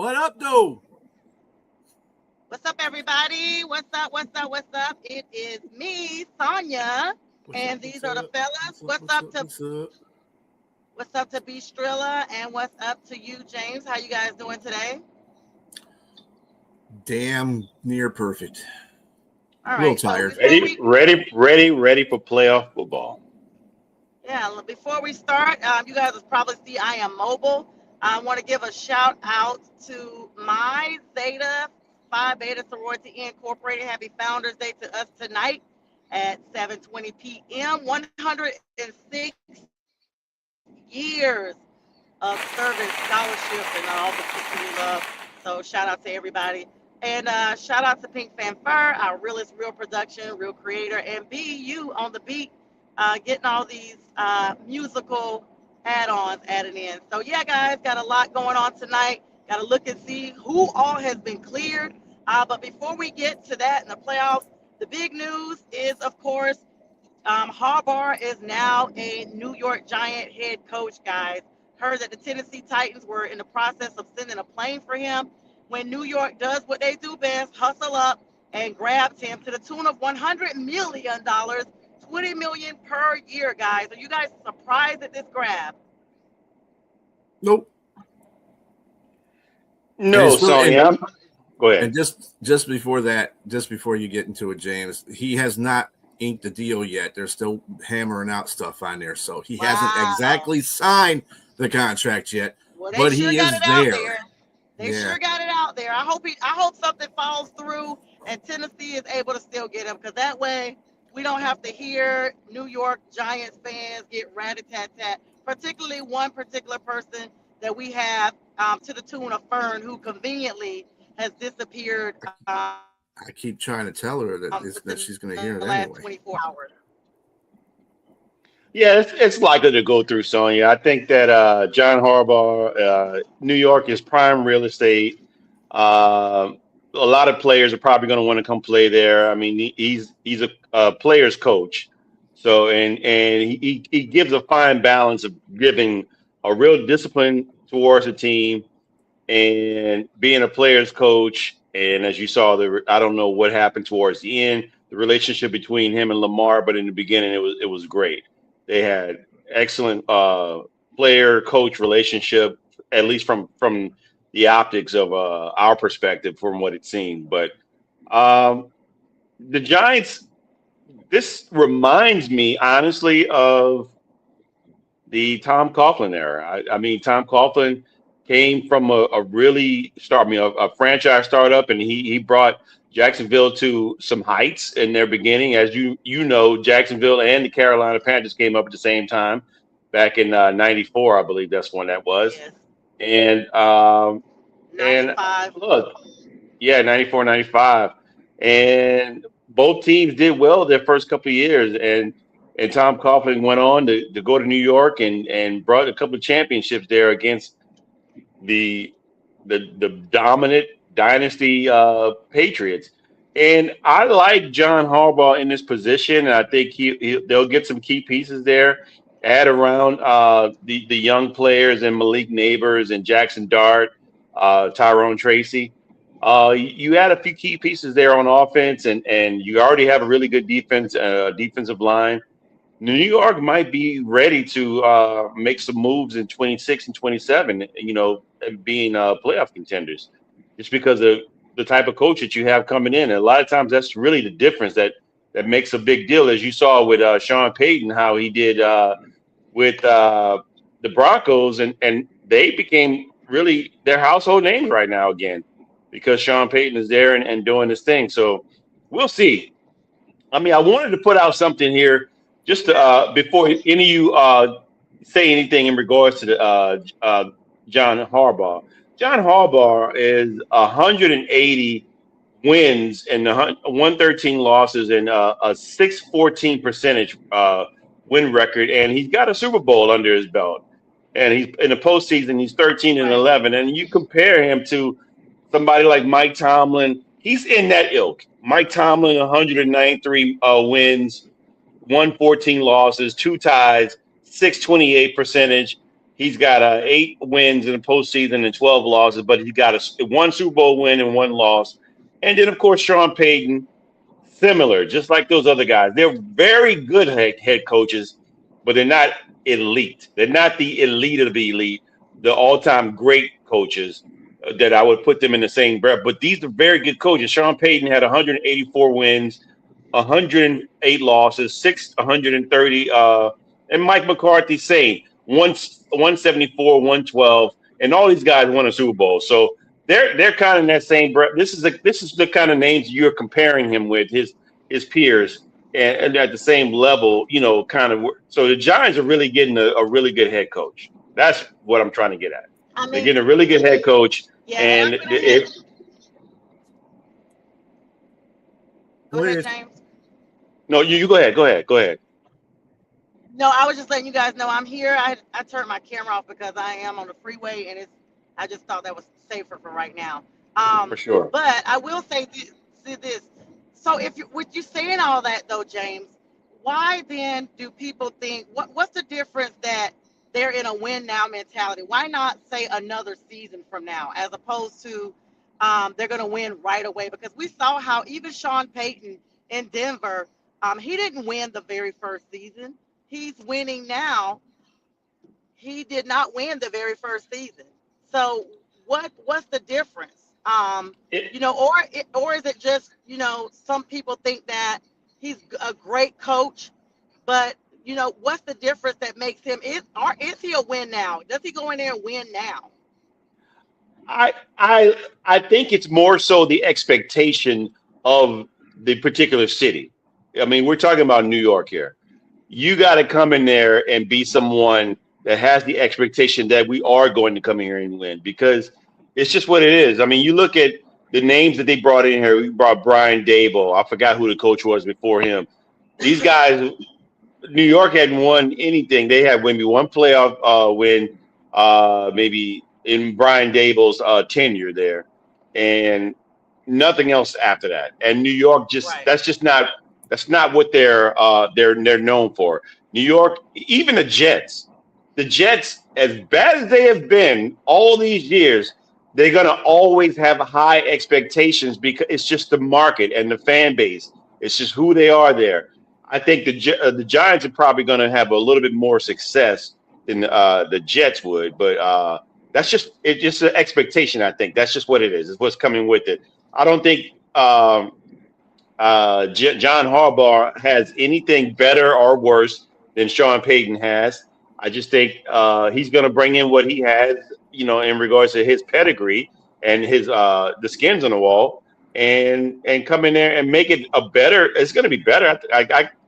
What up, though? What's up, everybody? What's up? What's up? What's up? It is me, Sonya, What's up? and What's these are the up? fellas. What's up? What's What's up up? to What's up? B Strilla, and what's up to you, James? How you guys doing today? Damn near perfect. All A little right. So tired. before Ready, we ready, ready, ready for playoff football. before we start, you guys will probably see I am mobile. I want to give a shout out to my Zeta Phi Beta Sorority Incorporated. Happy Founders Day to us tonight at 7:20 p.m. 106 years of service, scholarship, and all the people we love. So shout out to everybody. And shout out to Pink Fanfare, our realist, real production, real creator, and BU on the beat, getting all these musical add-ons added in. So yeah, guys, got a lot going on tonight. Got to look and see who all has been cleared. But before we get to that in the playoffs, the big news is, of course, Harbaugh is now a New York Giant head coach, guys. Heard that the Tennessee Titans were in the process of sending a plane for him. When New York does what they do best, hustle up and grabs him to the tune of $100 million, $20 million per year, guys. Are you guys surprised at this grab? Nope. And No, it's really, Sonya. Go ahead. and just before that, just before you get into it, James, he has not inked the deal yet. They're still hammering out stuff on there, so he hasn't Wow. exactly signed the contract yet, Well, they but sure he got is it out there. there. They Yeah, sure got it out there. I hope something falls through and Tennessee is able to still get him, because that way we don't have to hear New York Giants fans get rat-a-tat-tat. Particularly one particular person that we have, to the tune of Fern, who conveniently has disappeared I keep trying to tell her within that the she's going to last hear it 24 anyway. hours. Yeah, it's likely to go through, Sonya. I think that John Harbaugh, New York is prime real estate. Uh, a lot of players are probably going to want to come play there. I mean, he's a player's coach, so and he gives a fine balance of giving a real discipline towards the team and being a player's coach. And as you saw, I don't know what happened towards the end, the relationship between him and Lamar, but in the beginning, it was great. They had excellent player coach relationship, at least from the optics of our perspective, from what it seemed. But um, the Giants, this reminds me honestly of the Tom Coughlin era. I mean, Tom Coughlin came from a franchise startup, and he brought Jacksonville to some heights in their beginning. As you know, Jacksonville and the Carolina Panthers came up at the same time back in '94, I believe that's when that was. Yes. And um, and 95. look, yeah, '94, '95, and both teams did well their first couple of years, and Tom Coughlin went on to go to New York and brought a couple of championships there against the the dominant dynasty Patriots. And I like John Harbaugh in this position, and I think they'll get some key pieces there. Add around the young players and Malik Neighbors and Jackson Dart, Tyrone Tracy. You add a few key pieces there on offense, and you already have a really good defensive line. New York might be ready to make some moves in 26 and 27, being playoff contenders, just because of the type of coach that you have coming in. And a lot of times that's really the difference that makes a big deal, as you saw with Sean Payton, how he did with the Broncos, and they became really their household names right now again because Sean Payton is there and doing this thing. So we'll see. I mean, I wanted to put out something here just to, before any of you say anything in regards to John Harbaugh. John Harbaugh is 180 wins and 113 losses and a 614 percentage win record, and he's got a Super Bowl under his belt. And he's in the postseason. He's 13 and Right. 11, and you compare him to somebody like Mike Tomlin. He's in that ilk. Mike Tomlin, 193 wins, 114 losses, two ties, 628 percentage. He's got 8 wins in the postseason and 12 losses, but he got one Super Bowl win and one loss. And then, of course, Sean Payton, similar, just like those other guys. They're very good head coaches, but they're not elite. They're not the elite of the elite, the all-time great coaches that I would put them in the same breath. But these are very good coaches. Sean Payton had 184 wins, 108 losses, 130. And Mike McCarthy same, 174, 112, and all these guys won a Super Bowl. So they're kind of in that same breath. This is the kind of names you're comparing him with, his peers, and at the same level, kind of. So the Giants are really getting a really good head coach. That's what I'm trying to get at. I They're mean, getting a really good head coach, yeah, and and I'm gonna hit. Go ahead, Please. James. no, you go ahead, go ahead. No, I was just letting you guys know I'm here. I turned my camera off because I am on the freeway, and I just thought that was safer for right now. For sure. But I will say this. So with you saying all that though, James, why then do people think what's the difference that they're in a win now mentality? Why not say another season from now as opposed to they're going to win right away? Because we saw how even Sean Payton in Denver, he didn't win the very first season. He's winning now. He did not win the very first season. So what's the difference? It, Or is it just, some people think that he's a great coach, but what's the difference that makes him is he a win now? Does he go in there and win now? I think it's more so the expectation of the particular city. I mean, we're talking about New York here. You got to come in there and be someone that has the expectation that we are going to come in here and win, because it's just what it is. I mean, you look at the names that they brought in here. We brought Brian Dable. I forgot who the coach was before him. These guys, New York hadn't won anything. They had maybe one playoff win, maybe in Brian Dable's tenure there, and nothing else after that. And New York Right. that's not what they're known for. New York, even the Jets, as bad as they have been all these years, they're gonna always have high expectations because it's just the market and the fan base. It's just who they are there. I think the Giants are probably going to have a little bit more success than the Jets would, but it's just an expectation. I think that's just what it is. It's what's coming with it. I don't think John Harbaugh has anything better or worse than Sean Payton has. I just think he's going to bring in what he has, in regards to his pedigree and his the skins on the wall, and come in there and make it a better. It's going to be better.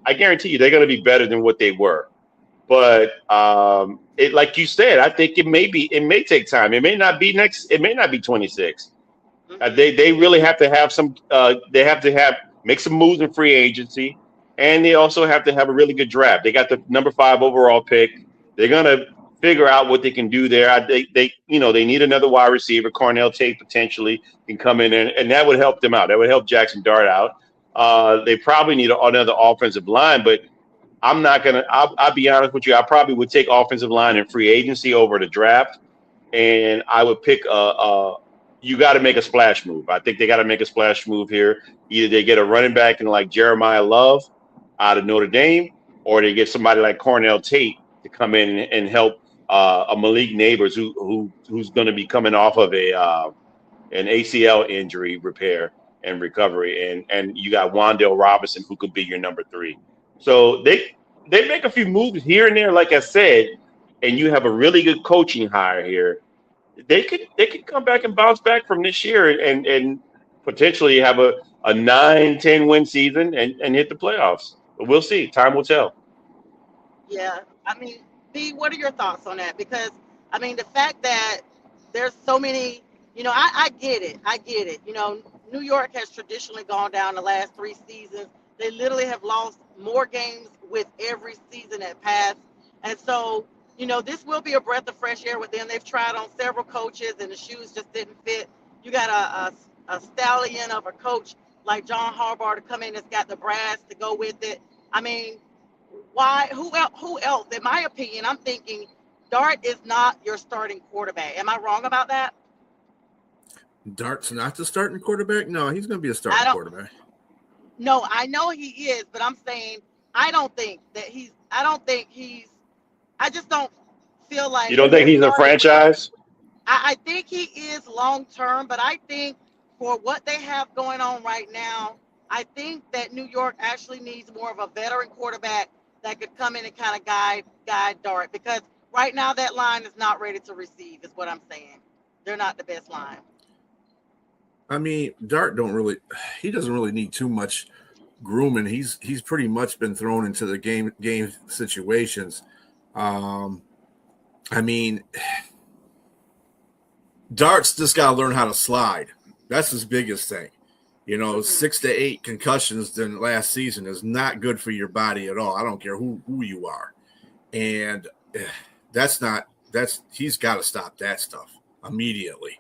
I guarantee you, they're going to be better than what they were. But it, like you said, I think it may take time. It may not be next. It may not be 26. They really have to have some. They have to make some moves in free agency, and they also have to have a really good draft. They got the number 5 overall pick. They're gonna figure out what they can do there. They need another wide receiver. Cornell Tate potentially can come in, and that would help them out. That would help Jackson Dart out. They probably need another offensive line, but I'm not gonna. I'll be honest with you. I probably would take offensive line in free agency over the draft, and I would pick you got to make a splash move. I think they got to make a splash move here. Either they get a running back in like Jeremiah Love out of Notre Dame, or they get somebody like Cornell Tate to come in and help a Malik Neighbors who's going to be coming off of an ACL injury repair and recovery, and you got Wan'Dale Robinson who could be your number 3. So they make a few moves here and there, like I said, and you have a really good coaching hire here. They could come back and bounce back from this year and potentially have a 9-10 win season and hit the playoffs. But we'll see. Time will tell. Yeah, I mean, B, what are your thoughts on that? Because I mean, the fact that there's so many, I get it. I get it. New York has traditionally gone down the last 3 seasons. They literally have lost more games with every season that passed. And so, this will be a breath of fresh air with them. They've tried on several coaches and the shoes just didn't fit. You got a stallion of a coach like John Harbaugh to come in that's got the brass to go with it. I mean, why? Who else? In my opinion, I'm thinking Dart is not your starting quarterback. Am I wrong about that? Dart's not the starting quarterback? No, he's going to be a I starting don't. quarterback. No, I know he is, but I'm saying I don't think that he's. I don't think he's. I just don't feel You like don't think the he's a starting. franchise? I think he is long term, but I think for what they have going on right now, I think that New York actually needs more of a veteran quarterback that could come in and kind of guide Dart, because right now that line is not ready to receive, is what I'm saying. They're not the best line. I mean, Dart he doesn't really need too much grooming. He's pretty much been thrown into the game situations. Um, I mean, Dart's just got to learn how to slide. That's his biggest thing. You know, 6 to 8 concussions than last season is not good for your body at all. I don't care who you are, and he's got to stop that stuff immediately.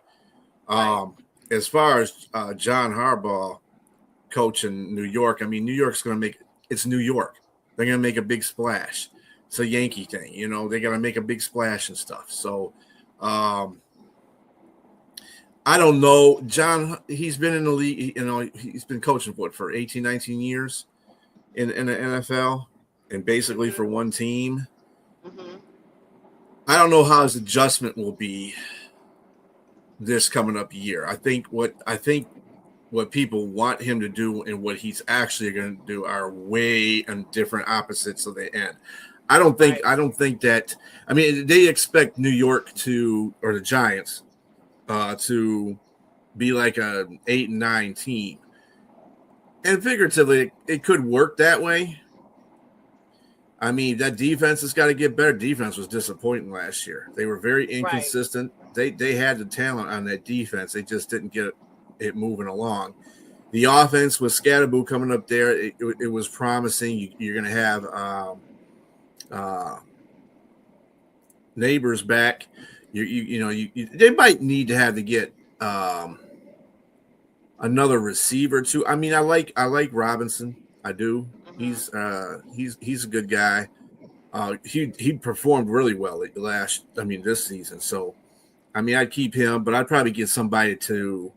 Right. As far as John Harbaugh coaching New York, I mean, New York's going to it's New York. They're going to make a big splash. It's a Yankee thing, you know. They're going to make a big splash and stuff. So, I don't know. John, he's been in the league, you know, he's been coaching for 18, 19 years in the NFL and basically for one team. Mm-hmm. I don't know how his adjustment will be this coming up year. I think what people want him to do and what he's actually going to do are way and different opposites of the end. I don't think that. I mean, they expect New York or the Giants to be like a 8-9 team, and figuratively, it could work that way. I mean, that defense has got to get better. Defense was disappointing last year. They were very inconsistent. Right. They had the talent on that defense. They just didn't get it moving along. The offense with Scatterboo coming up there, it was promising. You're going to have Neighbors back. They might need to have to get another receiver too. I mean, I like Robinson. I do. Mm-hmm. He's a good guy. He performed really well this season. So, I mean, I'd keep him, but I'd probably get somebody to.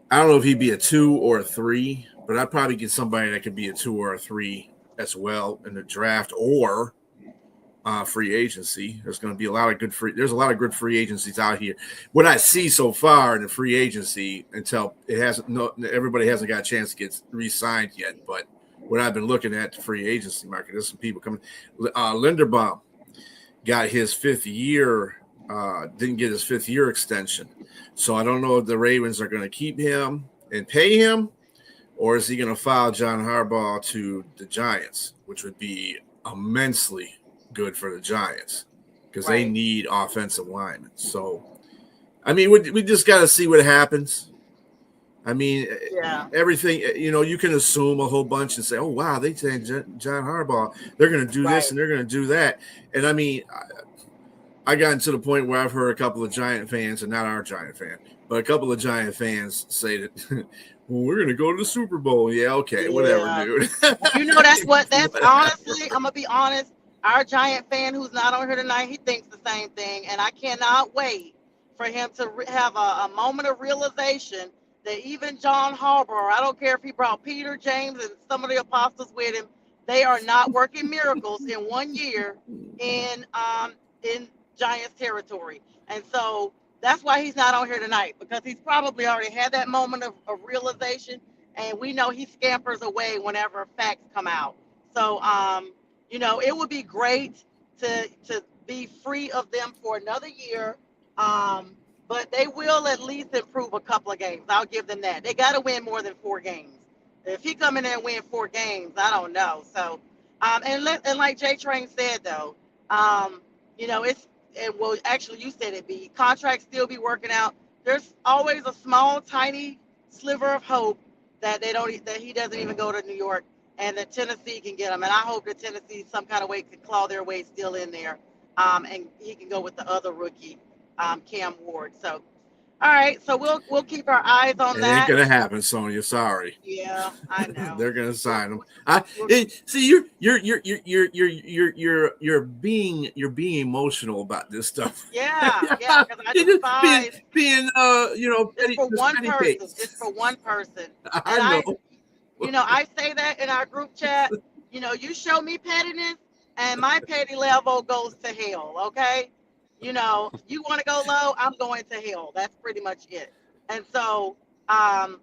I don't know if he'd be a 2 or a 3, but I'd probably get somebody that could be a 2 or a 3 as well in the draft or free agency. There's going to be a lot of there's a lot of good free agencies out here. What I see so far in the free agency, until everybody hasn't got a chance to get re-signed yet, but what I've been looking at the free agency market, there's some people coming. Linderbaum got his 5th year, didn't get his 5th year extension. So I don't know if the Ravens are going to keep him and pay him, or is he going to file John Harbaugh to the Giants, which would be immensely good for the Giants because they need offensive linemen. So, I mean, we just got to see what happens. I mean, everything, you can assume a whole bunch and say, oh, wow, they said John Harbaugh, they're going to do this and they're going to do that. And I mean, I got to the point where I've heard a couple of Giant fans, and not our Giant fan, but a couple of Giant fans say that, well, we're going to go to the Super Bowl. Yeah, okay, whatever, dude. That's honestly, I'm going to be honest. Our Giant fan who's not on here tonight, he thinks the same thing, and I cannot wait for him to have a moment of realization that even John Harbaugh, I don't care if he brought Peter, James, and some of the apostles with him, they are not working miracles in 1 year in Giants territory. And so that's why he's not on here tonight, because he's probably already had that moment of realization, and we know he scampers away whenever facts come out. So, it would be great to be free of them for another year, but they will at least improve a couple of games. I'll give them that. They got to win more than 4 games. If he come in there and win 4 games, I don't know. So, and like Jay Train said, though, actually you said it, B, contracts still be working out. There's always a small, tiny sliver of hope that he doesn't even go to New York, and that Tennessee can get him. And I hope that Tennessee some kind of way can claw their way still in there, and he can go with the other rookie, Cam Ward. So, All right, so we'll keep our eyes on It ain't that. gonna happen, Sonya. Sorry. Yeah, I know. They're gonna We'll, sign him. we'll, See, you're being emotional about this stuff. yeah, because I You're just despise. being It's for just one petty person. It's face. for one person, I and know. I say that in our group chat. You show me pettiness, and my petty level goes to hell. Okay, you want to go low, I'm going to hell. That's pretty much it. And so, um,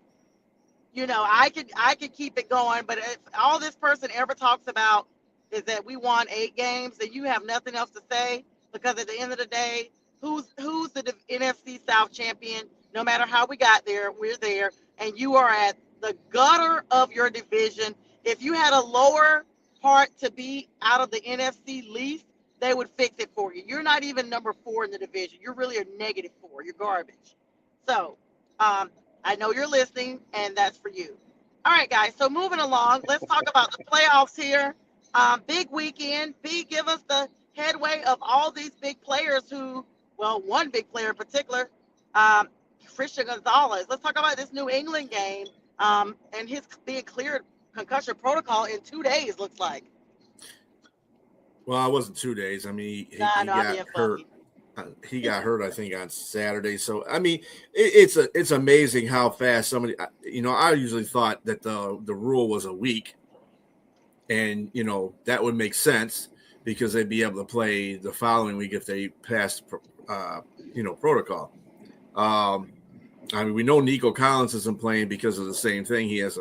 I could keep it going, but if all this person ever talks about is that we won 8 games, then you have nothing else to say because at the end of the day, who's the NFC South champion? No matter how we got there, we're there, and you are at the gutter of your division. If you had a lower part to be out of the NFC least, they would fix it for you. You're not even number 4 in the division. You're really a -4. You're garbage. So, um, I know you're listening, and that's for you. All right, guys. So moving along, let's talk about the playoffs here. Big weekend. B, give us the headway of all these big players who, well, one big player in particular, um, Christian Gonzalez. Let's talk about this New England game and his being cleared concussion protocol in 2 days, looks like. Well, it wasn't 2 days. I mean, Nah, he no, I'm got being hurt. funny. He got hurt, I think, on Saturday. So, I mean, it's amazing how fast somebody. I usually thought that the rule was a week, and that would make sense because they'd be able to play the following week if they passed, protocol. I mean, we know Nico Collins isn't playing because of the same thing. He's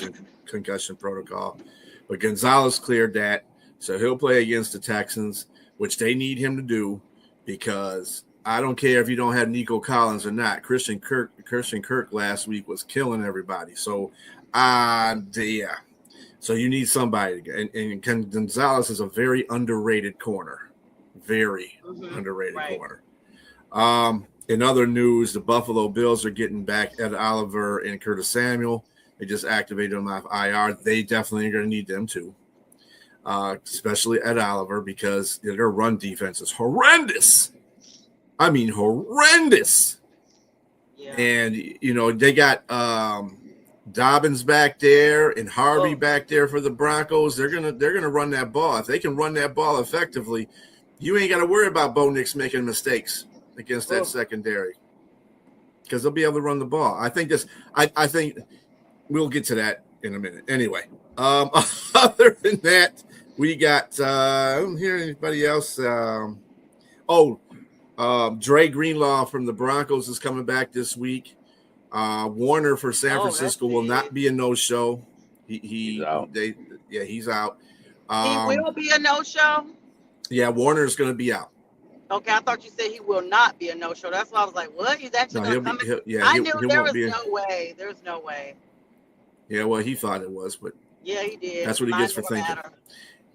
in concussion protocol, but Gonzalez cleared that, so he'll play against the Texans, which they need him to do because I don't care if you don't have Nico Collins or not. Christian Kirk last week was killing everybody. So, yeah. So you need somebody, and Gonzalez is a very underrated corner, very underrated Right. corner. In other news, the Buffalo Bills are getting back Ed Oliver and Curtis Samuel. They just activated them off IR. They definitely are going to need them too, especially Ed Oliver because their run defense is horrendous. I mean, horrendous. Yeah. And they got Dobbins back there and Harvey back there for the Broncos. They're gonna run that ball. If they can run that ball effectively, you ain't got to worry about Bo Nix making mistakes against that secondary because they'll be able to run the ball. I think we'll get to that in a minute. Anyway, other than that, we got I don't hear anybody else. Dre Greenlaw from the Broncos is coming back this week. Warner for San Francisco will not be a no-show. He's out. He's out. He will be a no-show? Yeah, Warner's going to be out. Okay, I thought you said he will not be a no-show. That's why I was like, what? He's actually going to come in? I knew there was no way. There's no way. Yeah, well, he thought it was, but yeah, he did. That's what he gets for thinking.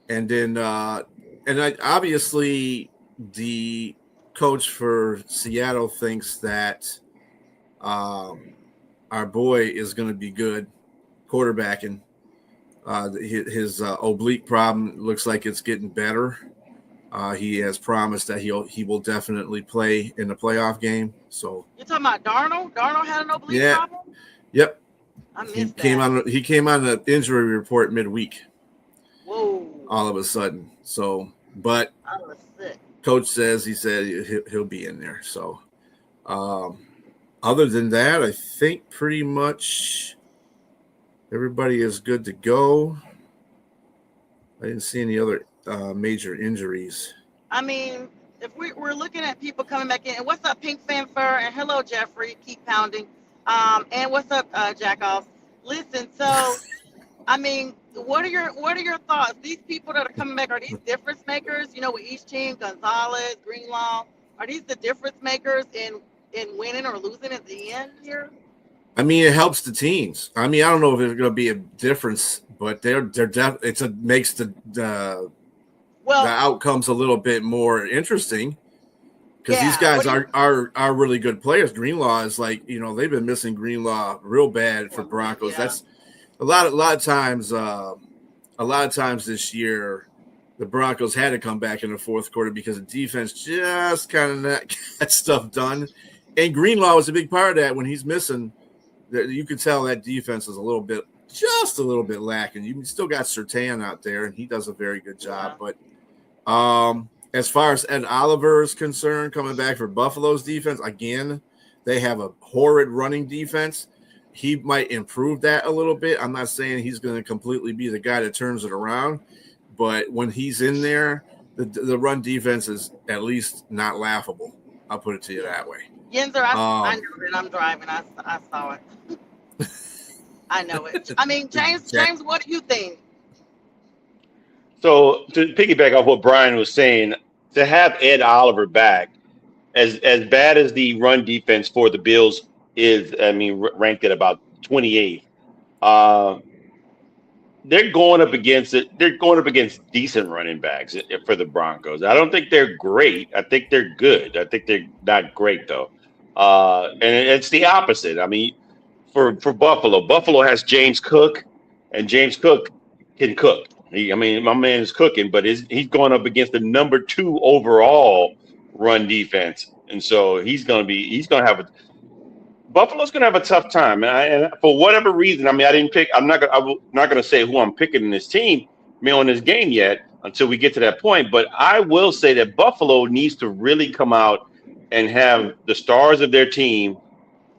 And then, obviously, the coach for Seattle thinks that our boy is going to be good quarterbacking. His oblique problem looks like it's getting better. He has promised that he will definitely play in the playoff game. So you're talking about Darnold? Darnold had an oblique problem? Yep. I missed he came on the injury report midweek. Whoa. All of a sudden. So, but I was sick. Coach said he'll be in there. So, other than that, I think pretty much everybody is good to go. I didn't see any other major injuries. I mean, if we're looking at people coming back in, and what's up, Pink Fanfare, and hello, Jeffrey, keep pounding. And what's up, Jackoff? Listen, so I mean, what are your thoughts? These people that are coming back, are these difference makers? With each team, Gonzalez, Greenlaw, are these the difference makers in winning or losing at the end here? I mean, it helps the teams. I mean, I don't know if there's going to be a difference, but makes the outcomes a little bit more interesting because these guys are really good players. Greenlaw is like, they've been missing Greenlaw real bad for Broncos. Yeah. That's a lot of times this year, the Broncos had to come back in the fourth quarter because the defense just kind of got stuff done. And Greenlaw is a big part of that. When he's missing, you can tell that defense is just a little bit lacking. You still got Surtain out there, and he does a very good job. Yeah. But as far as Ed Oliver is concerned, coming back for Buffalo's defense, again, they have a horrid running defense. He might improve that a little bit. I'm not saying he's going to completely be the guy that turns it around, but when he's in there, the run defense is at least not laughable. I'll put it to you that way. Yenzer, I know that I'm driving. I saw it. I know it. I mean, James, what do you think? So to piggyback off what Brian was saying, to have Ed Oliver back, as bad as the run defense for the Bills is, I mean, ranked at about 28th. They're going up against it. They're going up against decent running backs for the Broncos. I don't think they're great. I think they're good. I think they're not great though. And it's the opposite. I mean, for Buffalo has James Cook, and James Cook can cook. My man is cooking, but he's going up against the number 2 overall run defense, and so Buffalo's going to have a tough time. And for whatever reason, I didn't pick. I'm not going to say who I'm picking in this team, on this game yet until we get to that point. But I will say that Buffalo needs to really come out and have the stars of their team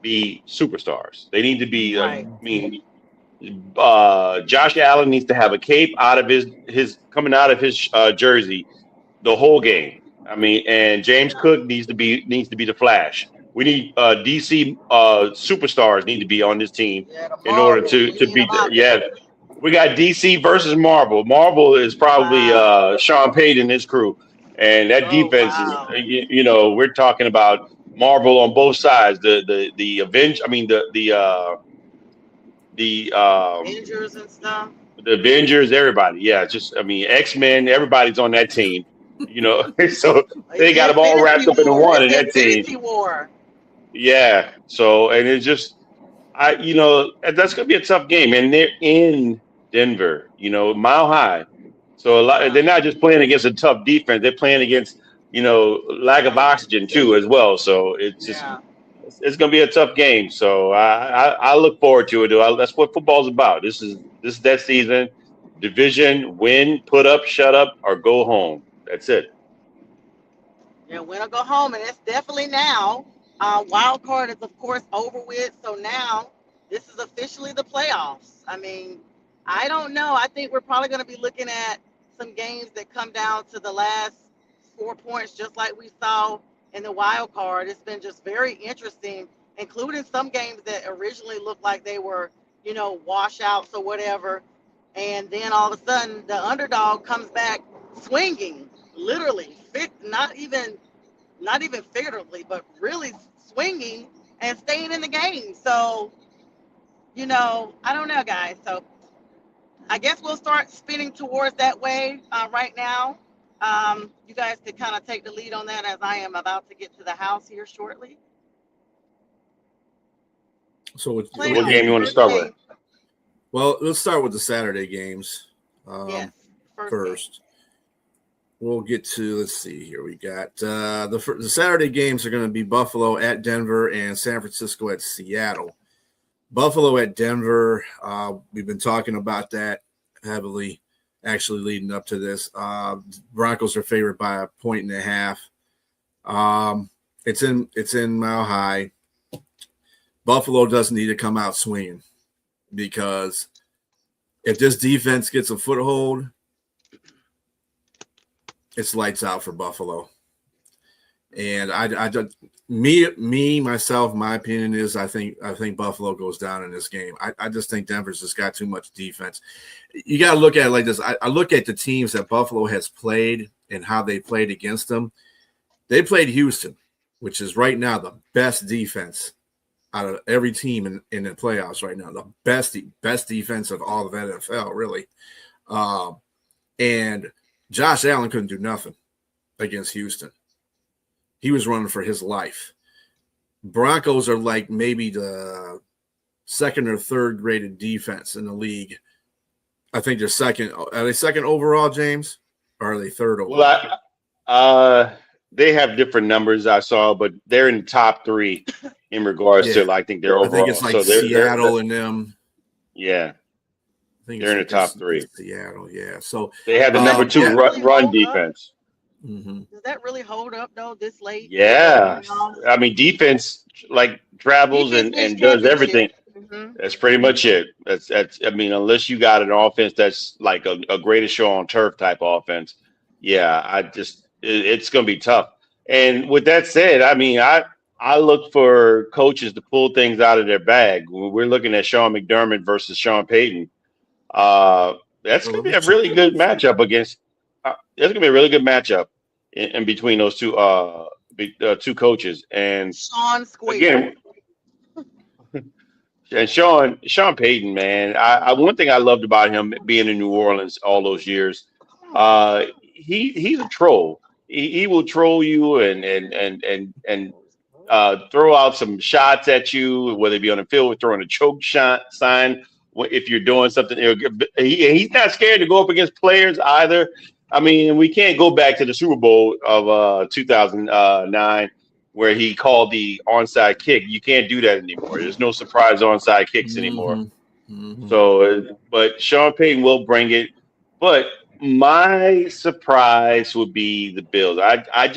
be superstars. They need to be. Right. Josh Allen needs to have a cape out of his coming out of his jersey the whole game. And James Cook needs to be the Flash. We need DC superstars need to be on this team in order to beat. We got DC versus Marvel. Marvel is probably Sean Payton and his crew, and that defense is. We're talking about Marvel on both sides. The Avengers and stuff. The Avengers, everybody. Yeah, X-Men, everybody's on that team. So they got them all wrapped up in one in that team. War. Yeah. So, and it's just, that's going to be a tough game. And they're in Denver, Mile High. So they're not just playing against a tough defense. They're playing against, lack of oxygen too, as well. So it's just, it's going to be a tough game. So I look forward to it. That's what football's about. This is that season. Division, win, put up, shut up, or go home. That's it. Yeah, win or go home, and it's definitely now. Wild card is, of course, over with. So now this is officially the playoffs. I don't know. I think we're probably going to be looking at some games that come down to the last 4 points, just like we saw in the wild card. It's been just very interesting, including some games that originally looked like they were, washouts or whatever. And then all of a sudden, the underdog comes back swinging, literally, not even figuratively, but really swinging and staying in the game. So, I don't know, guys. So I guess we'll start spinning towards that way right now. You guys could kind of take the lead on that as I am about to get to the house here shortly. So what game you want to start with? Well, let's start with the Saturday games first. We'll get to, let's see here. We got the Saturday games are going to be Buffalo at Denver and San Francisco at Seattle. Buffalo at Denver, we've been talking about that heavily, actually leading up to this. Broncos are favored by 1.5. It's in Mile High. Buffalo doesn't need to come out swinging, because if this defense gets a foothold, it's lights out for Buffalo. And myself, my opinion is I think Buffalo goes down in this game. I just think Denver's just got too much defense. You got to look at it like this. I look at the teams that Buffalo has played and how they played against them. They played Houston, which is right now the best defense out of every team in the playoffs right now. The best defense of all of NFL, really. And Josh Allen couldn't do nothing against Houston. He was running for his life. Broncos are like maybe the second or third graded defense in the league. I think they're second. Are they second overall, James? Or are they third overall? Well, they have different numbers I saw, but they're in the top three in regards Yeah, to I think their I think it's overall. like So they're Seattle and them. yeah, I think they're it's in the like top it's three. Seattle. Yeah. So, They have the number two yeah. That really run hold up? defense. Does that really hold up though this late in the Yeah, playoffs? I mean defense like travels Defense wins and does championship. everything. That's pretty much it. That's. I mean, unless you got an offense that's like a greatest show on turf type offense, yeah, it's going to be tough. And with that said, I mean, I look for coaches to pull things out of their bag. When we're looking at Sean McDermott versus Sean Payton, uh, that's Well, going let to me be a check. really good matchup against. That's going to be a really good matchup in between those two coaches. And Sean Square. again, and Sean Payton, man, one thing I loved about him being in New Orleans all those years, he's a troll. He will troll you and throw out some shots at you, whether it be on the field or throwing a choke shot sign if you're doing something. He's not scared to go up against players either. I mean, we can't go back to the Super Bowl of 2009 where he called the onside kick. You can't do that anymore. There's no surprise onside kicks anymore. Mm-hmm. Mm-hmm. So, but Sean Payton will bring it. But my surprise would be the Bills. I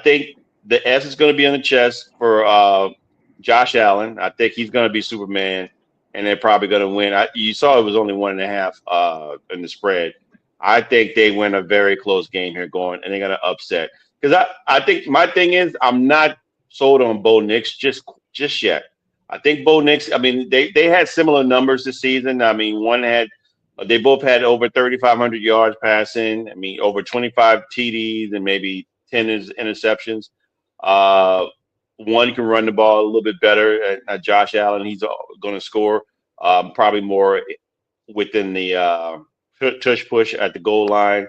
think the S is going to be on the chest for Josh Allen. I think he's going to be Superman, and they're probably going to win. You saw it was only 1.5 in the spread. I think they win a very close game here going, and they're going to upset. Because I think my thing is I'm not sold on Bo Nix just yet. I think Bo Nix. I mean, they had similar numbers this season. I mean, they both had over 3,500 yards passing. I mean, over 25 TDs and maybe 10 interceptions. Uh, one can run the ball a little bit better. Josh Allen, he's going to score probably more within the tush push at the goal line.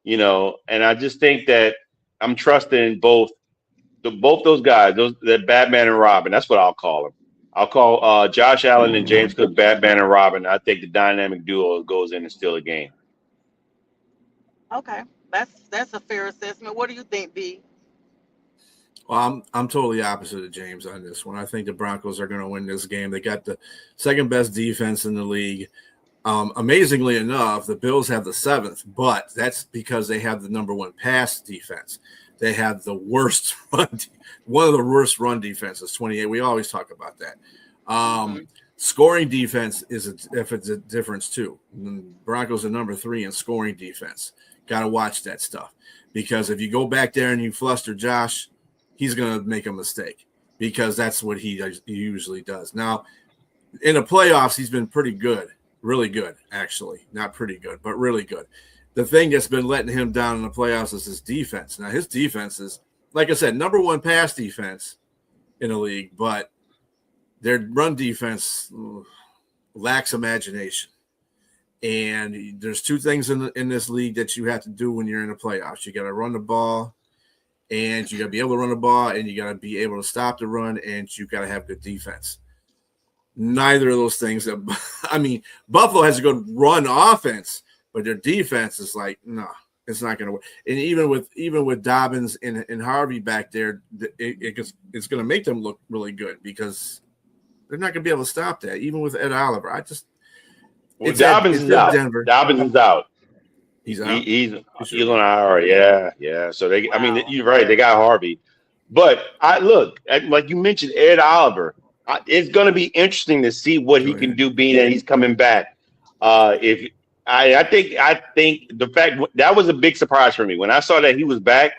And I just think that I'm trusting both those guys, that Batman and Robin. That's what I'll call them. I'll call Josh Allen and James Cook Batman and Robin. I think the dynamic duo goes in and steal a game. Okay, that's a fair assessment. What do you think, B? Well, I'm totally opposite of James on this one. I think the Broncos are going to win this game. They got the second best defense in the league. Amazingly enough, the Bills have the seventh, but that's because they have the number one pass defense. They have the worst one of the worst run defenses, 28. We always talk about that. Scoring defense it's a difference too. The Broncos are number 3 in scoring defense. Got to watch that stuff because if you go back there and you fluster Josh, he's going to make a mistake because that's what he usually does. Now, in the playoffs, he's been pretty good, really good, actually. Not pretty good, but really good. The thing that's been letting him down in the playoffs is his defense. Now, his defense is, like I said, number 1 pass defense in the league, but their run defense lacks imagination. And there's 2 things in this league that you have to do when you're in the playoffs. You got to run the ball, and you got to be able to run the ball, and you got to be able to stop the run, and you got to have good defense. Neither of those things. I mean, Buffalo has a good run offense, but their defense is like, no, it's not going to work. And even with Dobbins and Harvey back there, it's going to make them look really good because they're not going to be able to stop that. Even with Ed Oliver, Dobbins is out. Denver. Dobbins is out. He's out. He's on IR. Yeah. So Wow. I mean, you're right. They got Harvey, but like you mentioned, Ed Oliver. It's going to be interesting to see what he can do, being that he's coming back. I think the fact that was a big surprise for me when I saw that he was back.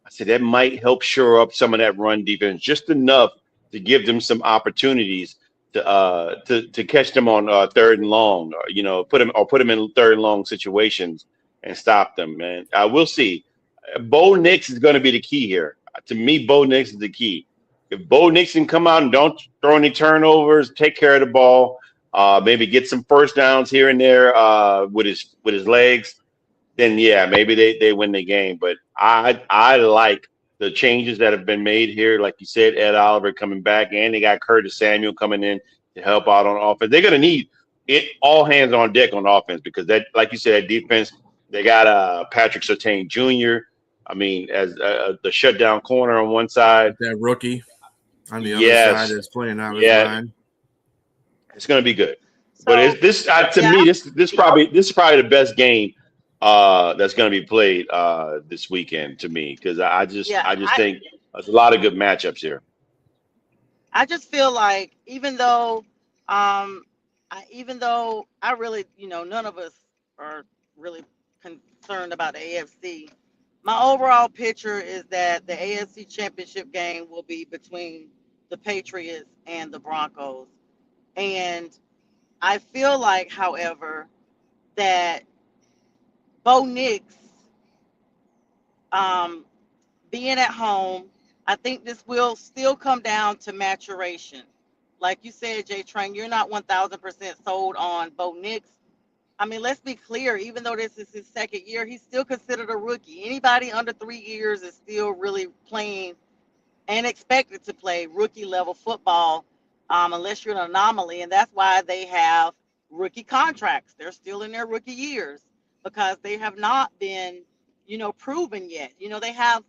I said that might help shore up some of that run defense just enough to give them some opportunities to catch them on 3rd and long, or, put them in 3rd and long situations and stop them. Man, we'll see. Bo Nix is going to be the key here. To me, Bo Nix is the key. If Bo Nix can come out and don't throw any turnovers, take care of the ball, maybe get some first downs here and there with his legs, then yeah, maybe they win the game. But I like the changes that have been made here. Like you said, Ed Oliver coming back, and they got Curtis Samuel coming in to help out on offense. They're gonna need it all hands on deck on offense because that, like you said, that defense. They got Patrick Surtain Jr. I mean, as the shutdown corner on one side. That rookie on the other side Yes, is playing out of his yeah, mind. it's going to be good. But So it's this to yeah, me this is probably the best game that's going to be played this weekend to me because yeah. I just think there's a lot of good matchups here. I just feel like um, even though I really, none of us are really concerned about the AFC. My overall picture is that the AFC Championship game will be between the Patriots and the Broncos, and I feel like, however, that Bo Nix, um, being at home, I think this will still come down to maturation. Like you said, Jay Train, you're not 1,000% sold on Bo Nix. I mean, let's be clear, even though this is his second year, he's still considered a rookie. Anybody under 3 years is still really playing and expected to play rookie level football, unless you're an anomaly. And that's why they have rookie contracts. They're still in their rookie years because they have not been, proven yet. They have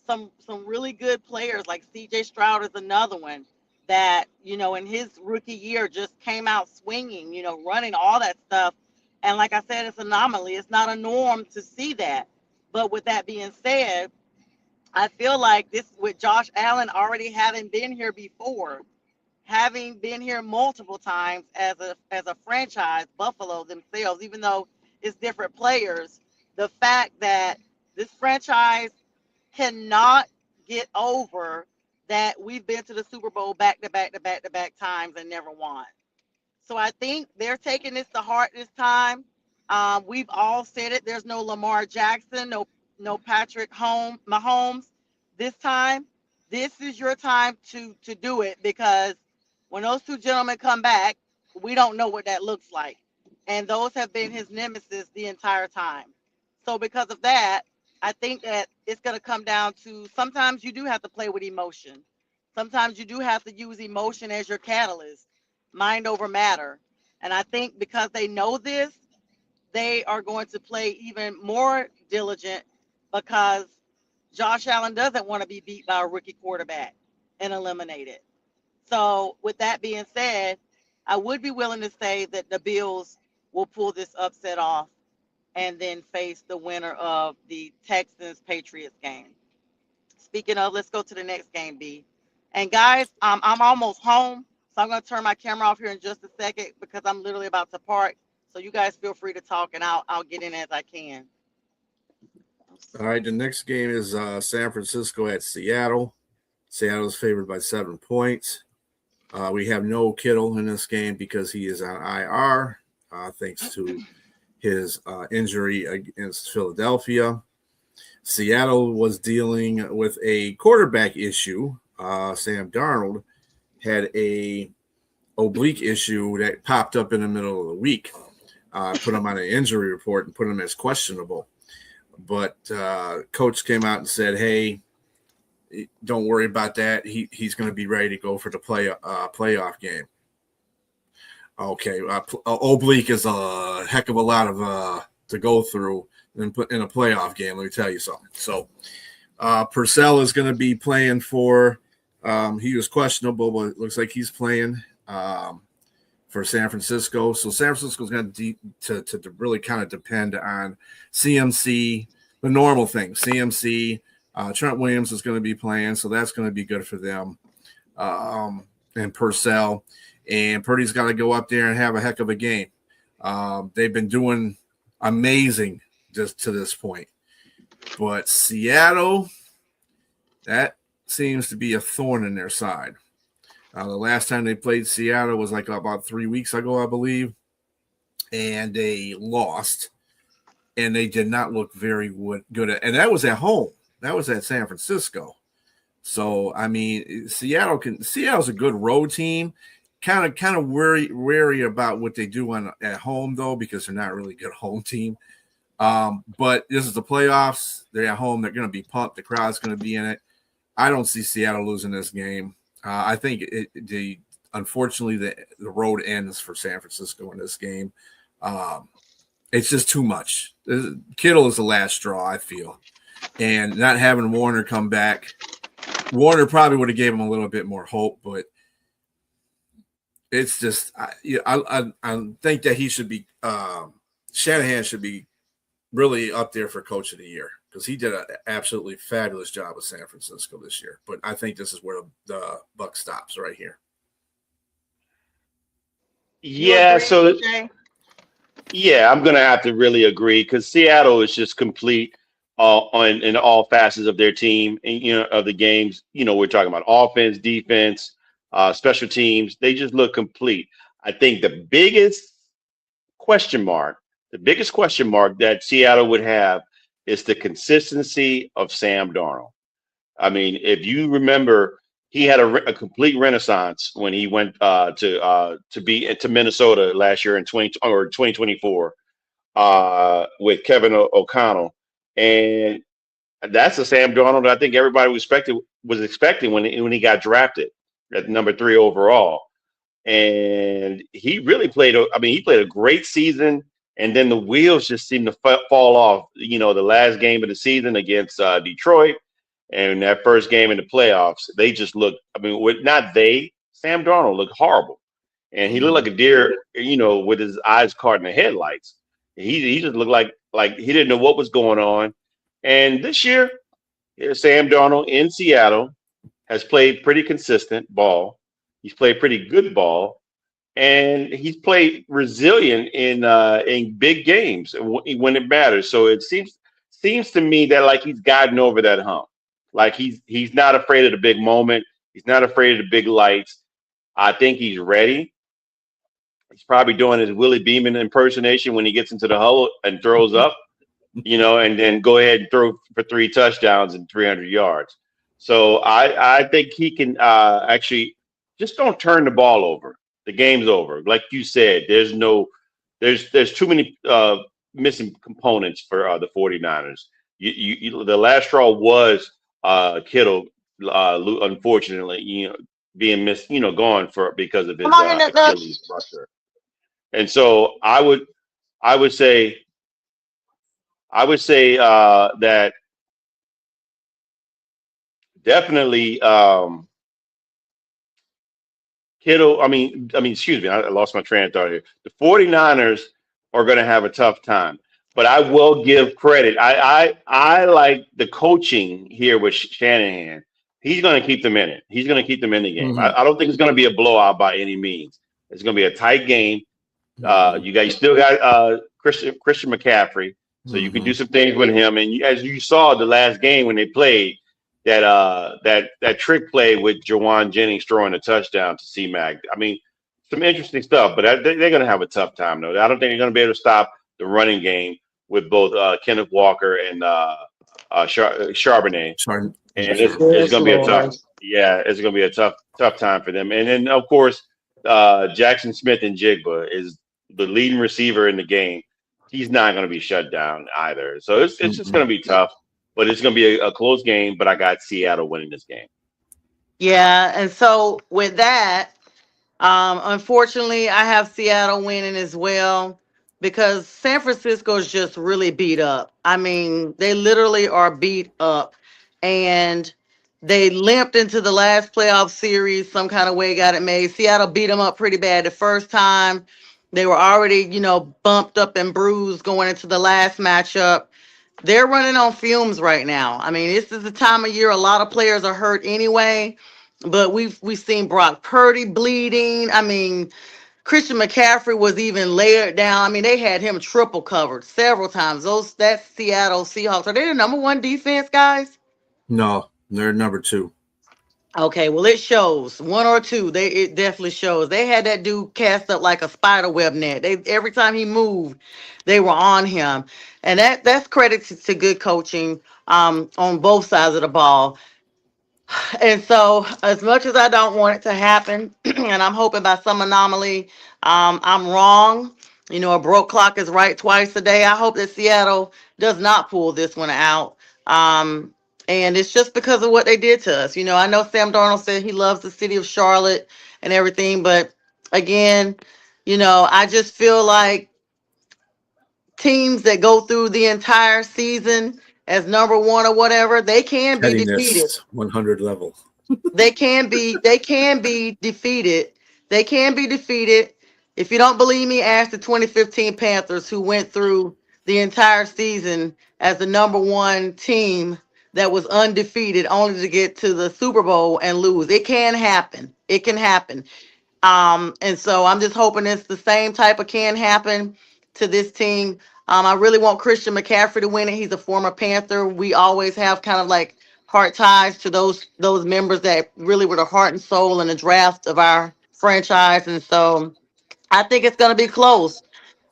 some really good players like CJ Stroud is another one that, in his rookie year just came out swinging, running all that stuff. And like I said, it's an anomaly. It's not a norm to see that. But with that being said, I feel like this with Josh Allen already having been here before, having been here multiple times as a franchise, Buffalo themselves, even though it's different players, the fact that this franchise cannot get over that we've been to the Super Bowl back to back to back to back times and never won. So I think they're taking this to heart this time. We've all said it. There's no Lamar Jackson, no Patrick Mahomes this time. This is your time to do it because when those two gentlemen come back, we don't know what that looks like, and those have been his nemesis the entire time. So because of that, I think that it's going to come down to sometimes you do have to play with emotion. Sometimes you do have to use emotion as your catalyst, mind over matter. And I think because they know this, they are going to play even more diligent because Josh Allen doesn't want to be beat by a rookie quarterback and eliminated. So, with that being said, I would be willing to say that the Bills will pull this upset off and then face the winner of the Texans Patriots game. Speaking of, let's go to the next game, B. And guys, I'm almost home, so I'm going to turn my camera off here in just a second because I'm literally about to park. So you guys feel free to talk, and I'll get in as I can. All right, the next game is San Francisco at Seattle. Seattle's favored by 7 points. We have no Kittle in this game because he is on IR, thanks to his injury against Philadelphia. Seattle was dealing with a quarterback issue. Sam Darnold had a oblique issue that popped up in the middle of the week. Put him on an injury report and put him as questionable. But coach came out and said, hey, don't worry about that. He's going to be ready to go for the playoff game. Okay, oblique is a heck of a lot of to go through in a playoff game. Let me tell you something. So Purcell is going to be playing for. He was questionable, but it looks like he's playing for San Francisco. So San Francisco is going to really kind of depend on CMC, the normal thing. CMC, Trent Williams is going to be playing, so that's going to be good for them. And Purcell. And Purdy's got to go up there and have a heck of a game. They've been doing amazing just to this point. But Seattle, that seems to be a thorn in their side. The last time they played Seattle was like about 3 weeks ago, I believe. And they lost. And they did not look very good. And that was at home. That was at San Francisco. So, I mean, Seattle's a good road team. Kind of wary about what they do at home, though, because they're not really a good home team. But this is the playoffs. They're at home. They're going to be pumped. The crowd's going to be in it. I don't see Seattle losing this game. I think unfortunately, the road ends for San Francisco in this game. It's just too much. Kittle is the last straw, I feel. and not having Warner come back, Warner probably would have gave him a little bit more hope, but it's just I think that he should be Shanahan should be really up there for Coach of the Year because he did an absolutely fabulous job with San Francisco this year. But I think this is where the buck stops right here. Yeah, so yeah, I'm gonna have to really agree because Seattle is just complete on in all facets of their team and of the games. We're talking about offense, defense, special teams. They just look complete. I think the biggest question mark that Seattle would have is the consistency of Sam Darnold. I mean, if you remember, he had a complete renaissance when he went to Minnesota last year in 2024 with Kevin O'Connell, and that's the Sam Darnold I think everybody was expecting when he got drafted at number 3 overall, and he really played. He played a great season, and then the wheels just seemed to fall off. The last game of the season against Detroit. And that first game in the playoffs, they just looked. Sam Darnold looked horrible, and he looked like a deer, with his eyes caught in the headlights. He just looked like he didn't know what was going on. And this year, Sam Darnold in Seattle has played pretty consistent ball. He's played pretty good ball, and he's played resilient in big games when it matters. So it seems to me that like he's gotten over that hump. Like he's not afraid of the big moment. He's not afraid of the big lights. I think he's ready. He's probably doing his Willie Beeman impersonation when he gets into the huddle and throws up, and then go ahead and throw for 3 touchdowns and 300 yards. So I think he can actually just don't turn the ball over. The game's over. Like you said, there's too many missing components for the 49ers. The last straw was Kittle, unfortunately, being missed, gone because of his Achilles rupture. And so I would say that definitely Kittle. Excuse me, I lost my train of thought here. The 49ers are going to have a tough time. But I will give credit. I like the coaching here with Shanahan. He's going to keep them in it. He's going to keep them in the game. Mm-hmm. I don't think it's going to be a blowout by any means. It's going to be a tight game. You still got Christian McCaffrey, so you can do some things with him. And as you saw the last game when they played, that trick play with Jawan Jennings throwing a touchdown to C-Mac. Some interesting stuff. But they're going to have a tough time though. I don't think they're going to be able to stop the running game with both Kenneth Walker and Charbonnet, and it's going to be a tough. Yeah, it's going to be a tough time for them. And then of course, Jackson Smith and Jigba is the leading receiver in the game. He's not going to be shut down either. So it's just going to be tough, but it's going to be a close game. But I got Seattle winning this game. Yeah, and so with that, unfortunately, I have Seattle winning as well. Because San Francisco is just really beat up. They literally are beat up. And they limped into the last playoff series, some kind of way got it made. Seattle beat them up pretty bad the first time. They were already, bumped up and bruised going into the last matchup. They're running on fumes right now. This is the time of year a lot of players are hurt anyway. But we've seen Brock Purdy bleeding. Christian McCaffrey was even layered down. They had him triple covered several times. That Seattle Seahawks, are they the number 1 defense, guys? No, they're number 2. Okay, well it shows 1 or 2. It definitely shows. They had that dude cast up like a spider web net. Every time he moved, they were on him, and that's credit to good coaching on both sides of the ball. And so, as much as I don't want it to happen, and I'm hoping by some anomaly, I'm wrong. A broke clock is right twice a day. I hope that Seattle does not pull this one out. And it's just because of what they did to us. I know Sam Darnold said he loves the city of Charlotte and everything, but again, I just feel like teams that go through the entire season as number one or whatever, they can be defeated. Pettiness 100 level. They can be defeated. They can be defeated. If you don't believe me, ask the 2015 Panthers, who went through the entire season as the number one team that was undefeated, only to get to the Super Bowl and lose. It can happen. It can happen. And so I'm just hoping it's the same type of can happen to this team. I really want Christian McCaffrey to win it. He's a former Panther. We always have kind of like heart ties to those members that really were the heart and soul in the draft of our franchise. And so I think it's going to be close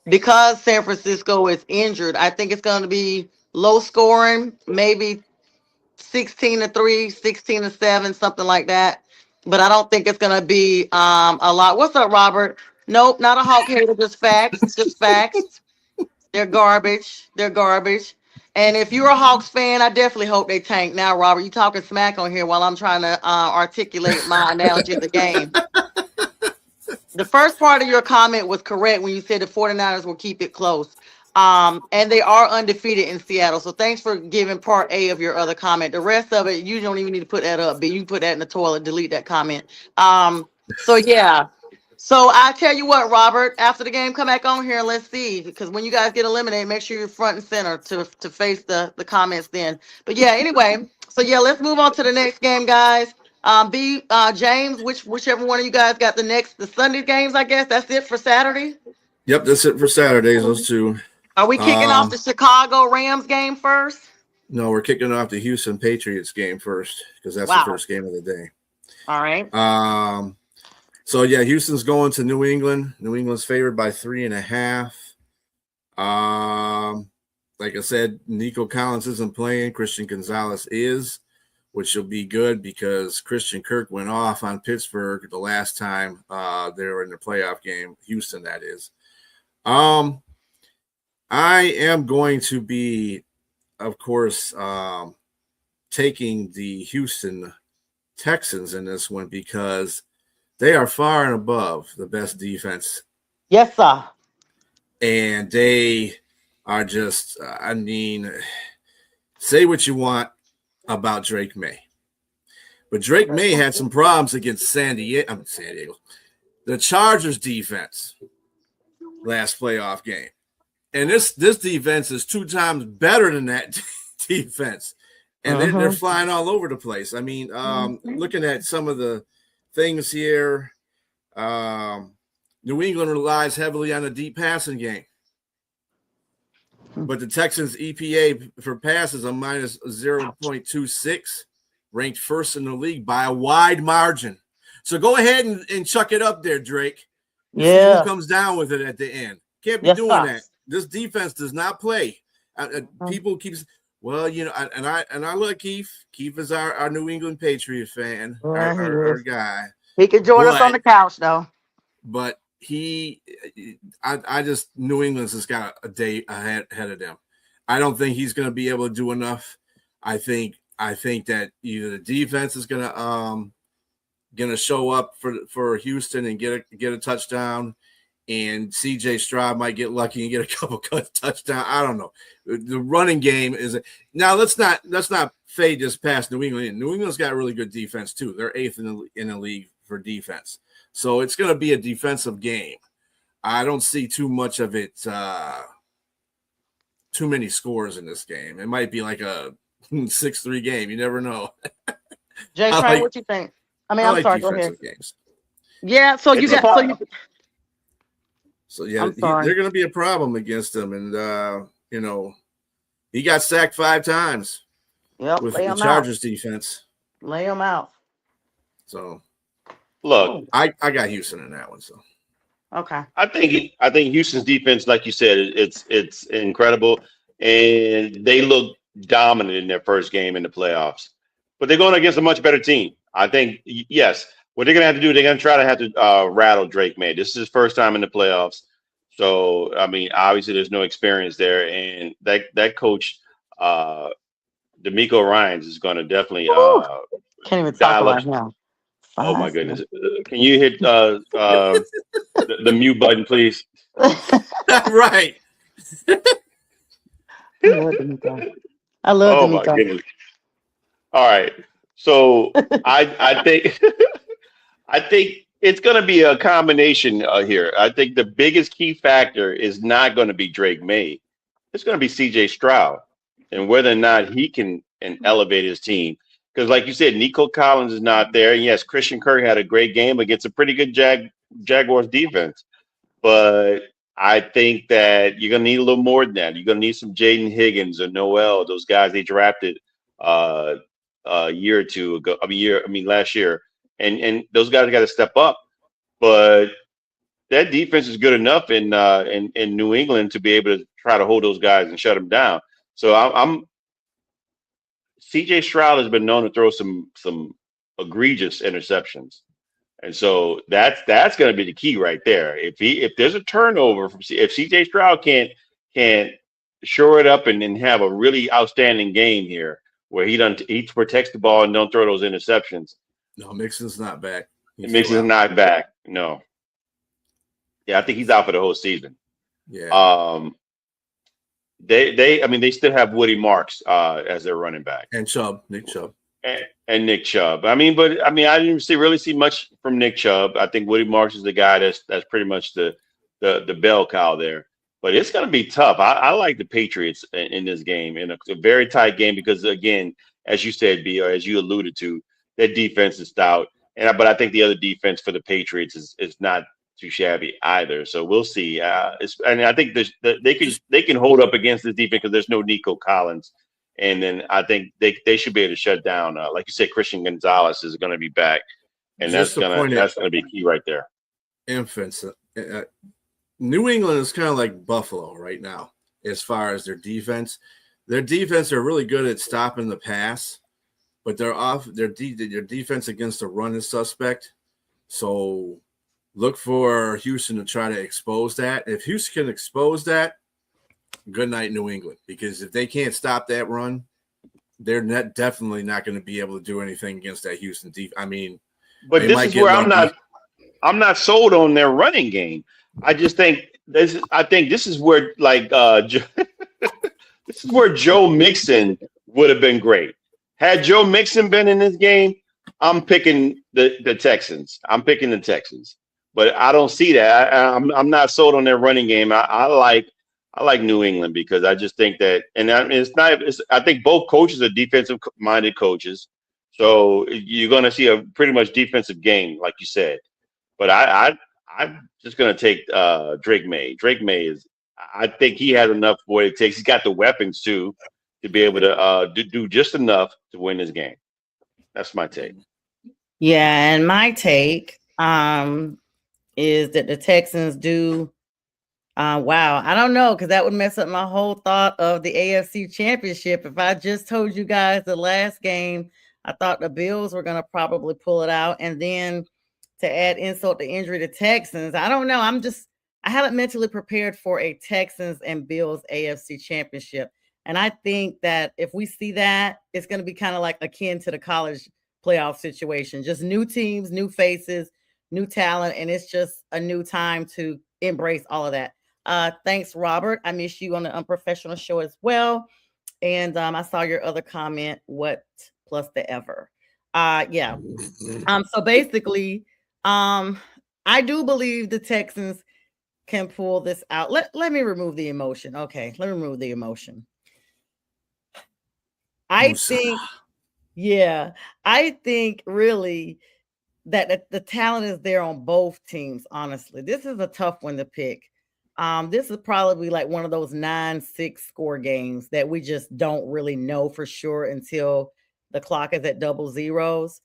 because San Francisco is injured. I think it's going to be low scoring, maybe 16-3, 16-7, something like that. But I don't think it's going to be a lot. What's up, Robert? Nope, not a Hawk hater, just facts. Just facts. They're garbage. They're garbage. And if you're a Hawks fan, I definitely hope they tank. Now, Robert, you talking smack on here while I'm trying to articulate my analogy of the game. The first part of your comment was correct when you said the 49ers will keep it close. And they are undefeated in Seattle. So thanks for giving part A of your other comment. The rest of it, you don't even need to put that up, but you can put that in the toilet, delete that comment. So yeah. So I tell you what, Robert, after the game, come back on here and let's see. Because when you guys get eliminated, make sure you're front and center to face the comments then. But yeah, anyway, so yeah, let's move on to the next game, guys. James, whichever one of you guys got the Sunday games, I guess. That's it for Saturday. Yep, that's it for Saturdays, those two. Are we kicking off the Chicago Rams game first? No, we're kicking off the Houston Patriots game first because that's the first game of the day. All right. So yeah, Houston's going to New England. New England's favored by 3.5. Like I said, Nico Collins isn't playing. Christian Gonzalez is, which will be good because Christian Kirk went off on Pittsburgh the last time they were in the playoff game. Houston, that is. I am going to be, of course, taking the Houston Texans in this one because they are far and above the best defense. Yes, sir. And they are just, say what you want about Drake May. But Drake May had some problems against San Diego. The Chargers defense last playoff game. And this defense is 2 times better than that defense. And they're flying all over the place. I mean, looking at some of the things here, New England relies heavily on a deep passing game. But the Texans' EPA for passes are minus 0.26, ranked first in the league by a wide margin. So go ahead and chuck it up there, Drake. Yeah. See who comes down with it at the end. Can't be doing that. This defense does not play. People keep, well, you know, and I love Keith. Keith is our New England Patriot fan, our guy. He can join us on the couch, though. But I just, New England's has got a day ahead of them. I don't think he's going to be able to do enough. I think that either the defense is going to show up for Houston and get a touchdown, and CJ Stroud might get lucky and get a couple touchdowns. I don't know. The running game is now. Let's not fade this past New England. New England's got a really good defense too. They're 8th in the league for defense. So it's going to be a defensive game. I don't see too much of it, too many scores in this game. It might be like a 6-3 game. You never know. Jay, what you think? I mean, I'm sorry. Go ahead. Games. Yeah, so you got so yeah, they're going to be a problem against them, and you know, he got sacked 5 times. Yep, with the Chargers defense. Lay them out. So, look, I got Houston in that one. So, okay, I think Houston's defense, like you said, it's incredible, and they look dominant in their first game in the playoffs. But they're going against a much better team. I think, yes, what they're going to have to do, they're going to have to rattle Drake May. This is his first time in the playoffs. So, I mean, obviously there's no experience there. And that coach, D'Amico Ryans, is going to definitely can't even talk right now. Oh, my goodness. Can you hit the mute button, please? Right. I love Oh my D'Amico. goodness. All right. So I think I think it's going to be a combination here. I think the biggest key factor is not going to be Drake May. It's going to be C.J. Stroud and whether or not he can and elevate his team. Because, like you said, Nico Collins is not there. And yes, Christian Kirk had a great game against a pretty good Jaguars defense. But I think that you're going to need a little more than that. You're going to need some Jaden Higgins or Noel, those guys they drafted uh, a year or two ago. Last year, and those guys got to step up. But that defense is good enough in New England to be able to try to hold those guys and shut them down. So I'm CJ Stroud has been known to throw some egregious interceptions. And so that's going to be the key right there. If there's a turnover if CJ Stroud can't shore it up and have a really outstanding game here where he protects the ball and don't throw those interceptions. No, Mixon's not back. Mixon's not back. No. Yeah, I think he's out for the whole season. Yeah. They still have Woody Marks as their running back. And Nick Chubb. And Nick Chubb. I didn't really see much from Nick Chubb. I think Woody Marks is the guy that's pretty much the bell cow there. But it's going to be tough. I like the Patriots in this game, in a very tight game because, again, as you said, B, or as you alluded to, their defense is stout. But I think the other defense for the Patriots is not too shabby either. So we'll see. And I think they can hold up against this defense because there's no Nico Collins. And then I think they should be able to shut down. Like you said, Christian Gonzalez is going to be back, and that's gonna be key right there. Infants, New England is kind of like Buffalo right now as far as their defense. Their defense are really good at stopping the pass, but their defense against the run is suspect. So look for Houston to try to expose that. If Houston can expose that, good night, New England, because if they can't stop that run, they're definitely not going to be able to do anything against that Houston defense. But this is where I'm not sold on their running game. I just think this is where this is where Joe Mixon would have been great. Had Joe Mixon been in this game, I'm picking the Texans. I'm picking the Texans, but I don't see that. I'm not sold on their running game. I like New England because I just think that, and I think both coaches are defensive-minded coaches, so you're going to see a pretty much defensive game, like you said. But I'm just going to take Drake May. Drake May I think he has enough for what it takes. He's got the weapons too to be able to do just enough to win this game. That's my take. Yeah, and my take is that the Texans do. Wow, I don't know, because that would mess up my whole thought of the AFC Championship. If I just told you guys the last game, I thought the Bills were going to probably pull it out, and then to add insult to injury to Texans, I don't know. I haven't mentally prepared for a Texans and Bills AFC Championship, and I think that if we see that, it's going to be kind of like akin to the college playoff situation, just new teams, new faces, new talent, and it's just a new time to embrace all of that. Thanks, Robert. I miss you on the Unprofessional Show as well. And I saw your other comment, what plus the ever. Yeah. So basically, I do believe the Texans can pull this out. Let me remove the emotion. Okay, let me remove the emotion. I think really that the talent is there on both teams, honestly. This is a tough one to pick. This is probably like one of those 9-6 score games that we just don't really know for sure until the clock is at double zeros.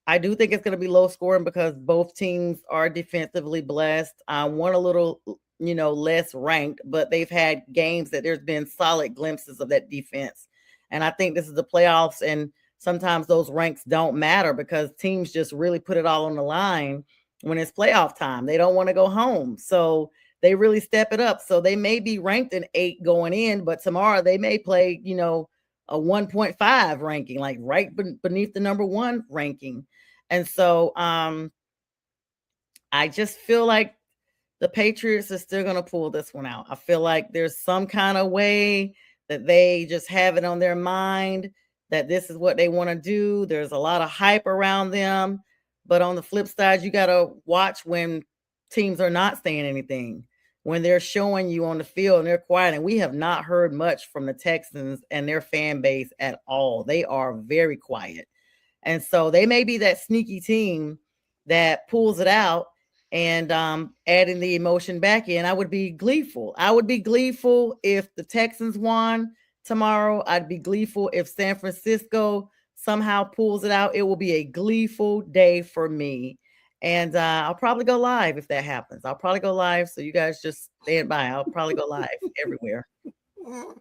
I do think it's going to be low scoring because both teams are defensively blessed. One a little, less ranked, but they've had games that there's been solid glimpses of that defense. And I think this is the playoffs, and sometimes those ranks don't matter because teams just really put it all on the line when it's playoff time. They don't want to go home. So they really step it up. So they may be ranked an 8 going in, but tomorrow they may play, a 1.5 ranking, like right beneath the number 1 ranking. And so I just feel like the Patriots are still going to pull this one out. I feel like there's some kind of way that they just have it on their mind that this is what they want to do. There's a lot of hype around them. But on the flip side, you got to watch when teams are not saying anything, when they're showing you on the field and they're quiet. And we have not heard much from the Texans and their fan base at all. They are very quiet. And so they may be that sneaky team that pulls it out and adding the emotion back in. I would be gleeful. I would be gleeful if the Texans won tomorrow. I'd be gleeful if San Francisco somehow pulls it out. It will be a gleeful day for me. And I'll probably go live if that happens. I'll probably go live. So you guys just stand by. I'll probably go live everywhere. Oh,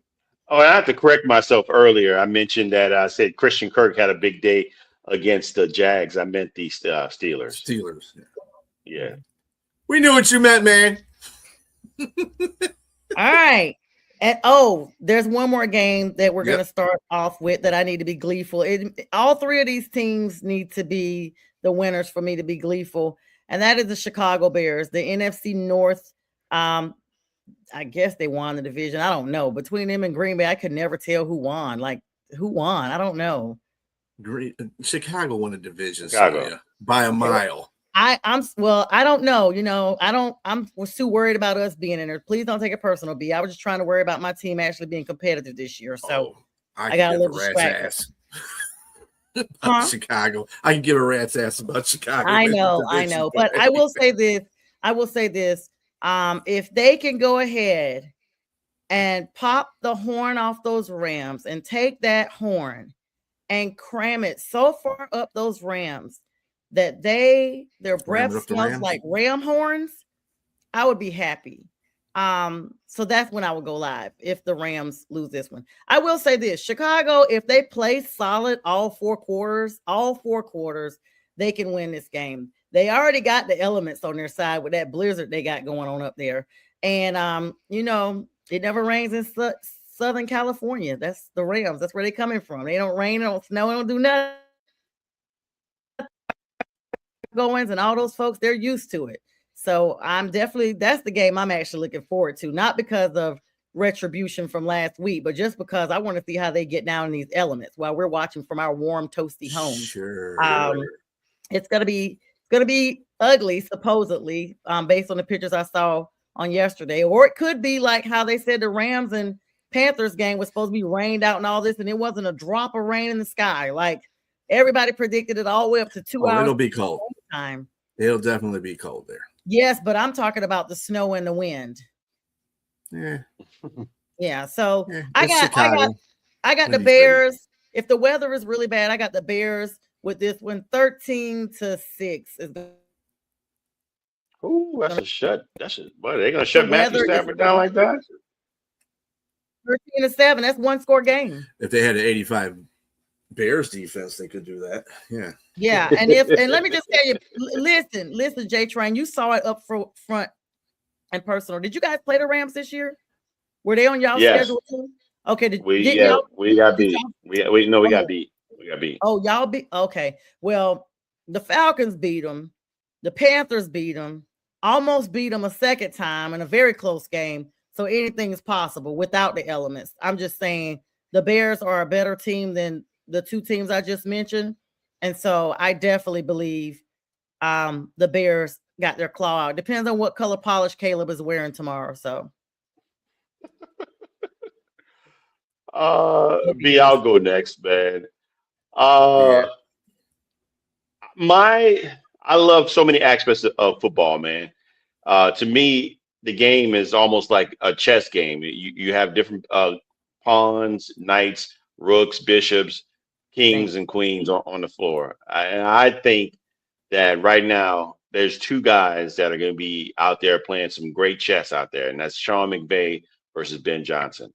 I have to correct myself earlier. I mentioned that I said Christian Kirk had a big day against the Jags. I meant the Steelers. Steelers. Yeah. We knew what you meant, man. All right. And there's one more game that we're going to start off with that I need to be gleeful. All three of these teams need to be the winners for me to be gleeful. And that is the Chicago Bears, the NFC North. I guess they won the division. I don't know. Between them and Green Bay, I could never tell who won. Like, who won? I don't know. Chicago won the division by a mile. I don't know. I'm too worried about us being in there. Please don't take it personal, B. I was just trying to worry about my team actually being competitive this year. So I got a little distracted. Chicago. I can give a rat's ass about Chicago. I know. But I will say this. If they can go ahead and pop the horn off those Rams and take that horn and cram it so far up those Rams that their breath smells like ram horns, I would be happy. So that's when I would go live if the Rams lose this one. I will say this: Chicago, if they play solid all four quarters, they can win this game. They already got the elements on their side with that blizzard they got going on up there. And it never rains in Southern California. That's the Rams. That's where they're coming from. They don't rain, they don't snow, they don't do nothing. Goings and all those folks, they're used to it. So that's the game I'm actually looking forward to, not because of retribution from last week, but just because I want to see how they get down in these elements while we're watching from our warm, toasty homes. Sure. It's gonna be ugly, supposedly, based on the pictures I saw on yesterday, or it could be like how they said the Rams and Panthers game was supposed to be rained out and all this, and it wasn't a drop of rain in the sky. Like everybody predicted it all the way up to 2 hours. It'll be cold. Time. It'll definitely be cold there. Yes, but I'm talking about the snow and the wind. Yeah. So I got the Bears. If the weather is really bad, I got the Bears with this one 13-6. Oh, that's a shut. Boy, they're gonna shut Matthew Stafford down like that. 13-7. That's one score game. If they had an 85 Bears defense, they could do that. Yeah. Yeah. And let me just tell you, listen, J Train, you saw it up front and personal. Did you guys play the Rams this year? Were they on y'all's schedule too? Okay. We got beat. We got beat. We got beat. Oh, y'all beat. Okay. Well, the Falcons beat them. The Panthers beat them. Almost beat them a second time in a very close game. So anything is possible without the elements. I'm just saying the Bears are a better team than the two teams I just mentioned. And so I definitely believe the Bears got their claw out. Depends on what color polish Caleb is wearing tomorrow. So B, I'll go next, man. I love so many aspects of football, man. To me, the game is almost like a chess game. You have different pawns, knights, rooks, bishops, kings, and queens on the floor. I think that right now there's two guys that are going to be out there playing some great chess out there, and that's Sean McVay versus Ben Johnson.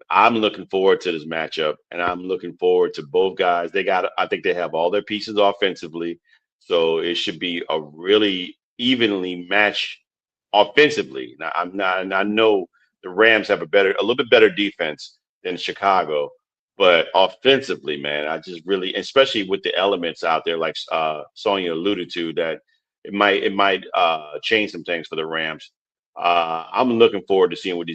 I'm looking forward to this matchup, and I'm looking forward to both guys. I think they have all their pieces offensively, so it should be a really evenly matched offensively. Now, I know the Rams have a little bit better defense than Chicago, but offensively, man, I just really, especially with the elements out there, like Sonia alluded to, that it might change some things for the Rams. I'm looking forward to seeing what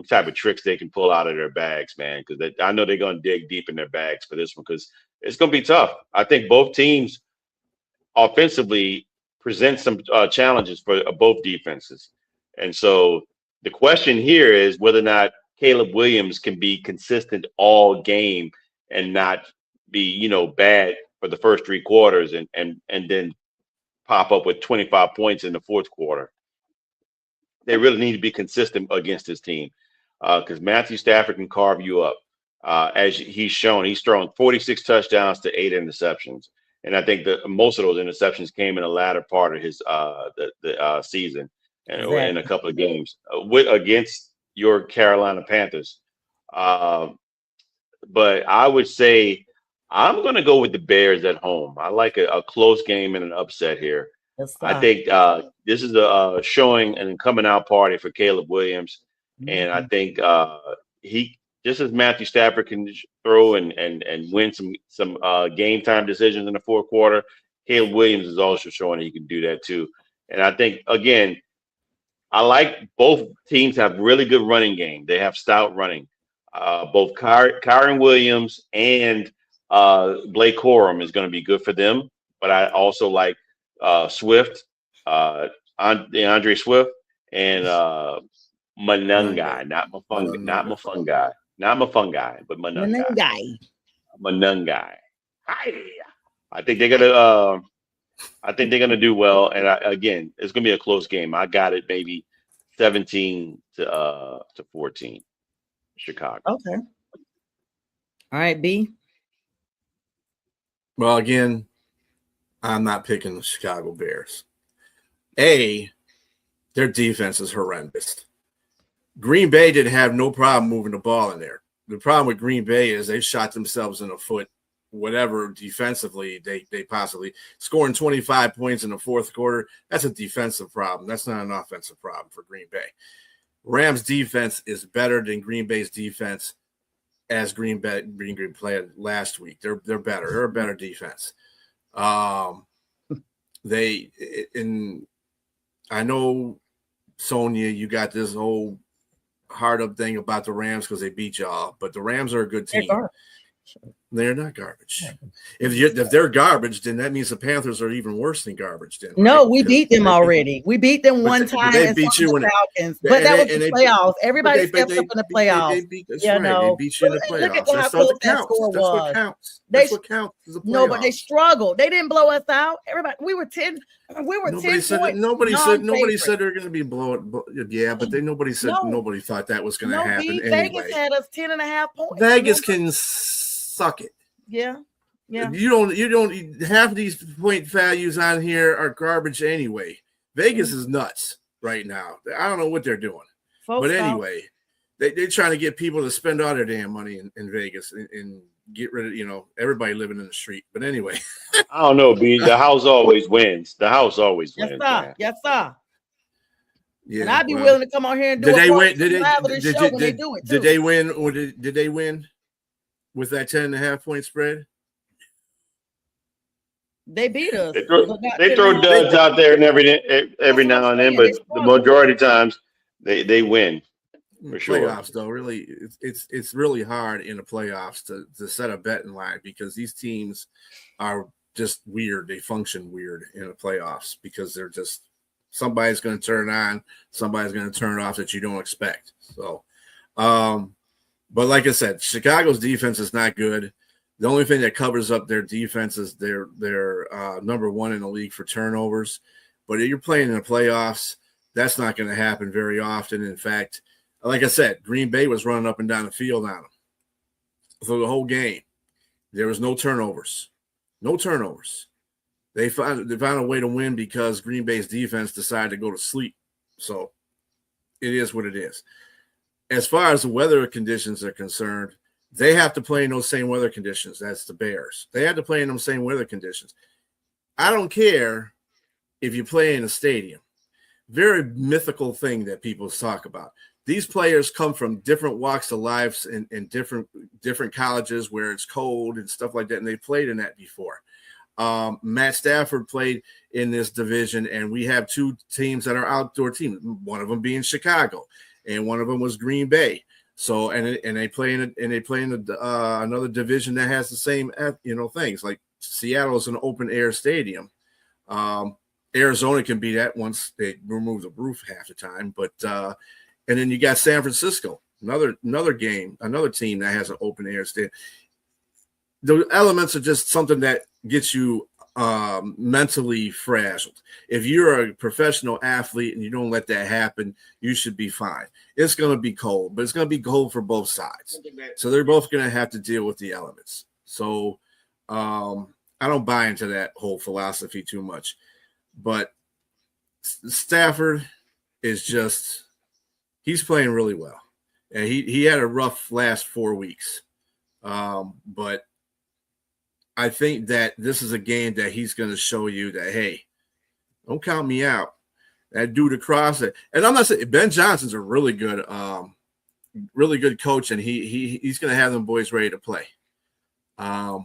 type of tricks they can pull out of their bags, man. Because I know they're going to dig deep in their bags for this one because it's going to be tough. I think both teams offensively present some challenges for both defenses, and so the question here is whether or not Caleb Williams can be consistent all game and not be, bad for the first three quarters and then pop up with 25 points in the fourth quarter. They really need to be consistent against this team because Matthew Stafford can carve you up. As he's shown, he's thrown 46 touchdowns to 8 interceptions. And I think that most of those interceptions came in the latter part of his season and in a couple of games against your Carolina Panthers. But I would say I'm going to go with the Bears at home. I like a close game and an upset here. I think this is a showing and coming out party for Caleb Williams. And I think he, just as Matthew Stafford can throw and win some game time decisions in the fourth quarter, Caleb Williams is also showing he can do that too. And I think, again, I like both teams have really good running game. They have stout running. Both Kyron Williams and Blake Corum is going to be good for them. But I also like Swift, Andre Swift, and Manungai, not Mafungai, but Manungai. Hi. I think they're gonna do well, and again, it's gonna be a close game. I got it, maybe 17 to 14, Chicago. Okay. All right, B. Well, again, I'm not picking the Chicago Bears. Their defense is horrendous. Green Bay didn't have no problem moving the ball in there. The problem with Green Bay is they shot themselves in the foot, whatever defensively they possibly scoring 25 points in the fourth quarter. That's a defensive problem. That's not an offensive problem for Green Bay. Rams defense is better than Green Bay's defense as Green Bay played last week. They're better. They're a better defense. I know, Sonia, you got this whole hard up thing about the Rams because they beat y'all, but the Rams are a good team. They're not garbage. If they're garbage, then that means the Panthers are even worse than garbage. Then, right? No, we beat them already. We beat them one time. They beat you in the Falcons, but that was the playoffs. Everybody steps up in the playoffs. They beat you in the playoffs. Look at how close that score was. That's what counts. No, but they struggled. They didn't blow us out. Everybody, we were 10. We were 10 points. Nobody said they're going to be blown. Yeah, but nobody thought that was going to happen. Anyway. Vegas had us 10.5 points. Vegas can suck it. Yeah. You don't have these point values on here are garbage anyway. Vegas is nuts right now. I don't know what they're doing. But anyway, they're trying to get people to spend all their damn money in Vegas and get rid of, everybody living in the street. But anyway. I don't know, B. The house always wins. Yes, sir. Man. Yes, sir. Yeah, and I'd be willing to come on here and do Did they win? Did they win with that 10.5 point spread? They beat us. They throw duds out there and every now and then, but the majority of times they win. For sure. Playoffs, though, really, it's really hard in the playoffs to set a betting line because these teams are just weird. They function weird in the playoffs because they're just somebody's going to turn on, somebody's going to turn off that you don't expect. So, but like I said, Chicago's defense is not good. The only thing that covers up their defense is they're number one in the league for turnovers. But if you're playing in the playoffs, that's not going to happen very often. In fact, like I said, Green Bay was running up and down the field on them for the whole game. There was no turnovers. They found a way to win because Green Bay's defense decided to go to sleep. So it is what it is. As far as the weather conditions are concerned, they have to play in those same weather conditions as the Bears. They have to play in those same weather conditions. I don't care if you play in a stadium. Very mythical thing that people talk about. These players come from different walks of lives and different colleges where it's cold and stuff like that, and they played in that before. Matt Stafford played in this division, and we have two teams that are outdoor teams. One of them being Chicago, and one of them was Green Bay. So and they play in another division that has the same things. Like Seattle is an open air stadium. Arizona can be that once they remove the roof half the time, but and then you got San Francisco, another team that has an open air stadium. The elements are just something that gets you mentally frazzled. If you're a professional athlete and you don't let that happen, you should be fine. It's going to be cold, but it's going to be cold for both sides. So they're both going to have to deal with the elements. So I don't buy into that whole philosophy too much. But Stafford is just – he's playing really well. And he had a rough last 4 weeks. But I think that this is a game that he's going to show you that, hey, don't count me out. That dude across it. And I'm not saying – Ben Johnson's a really good coach, and he's going to have them boys ready to play. But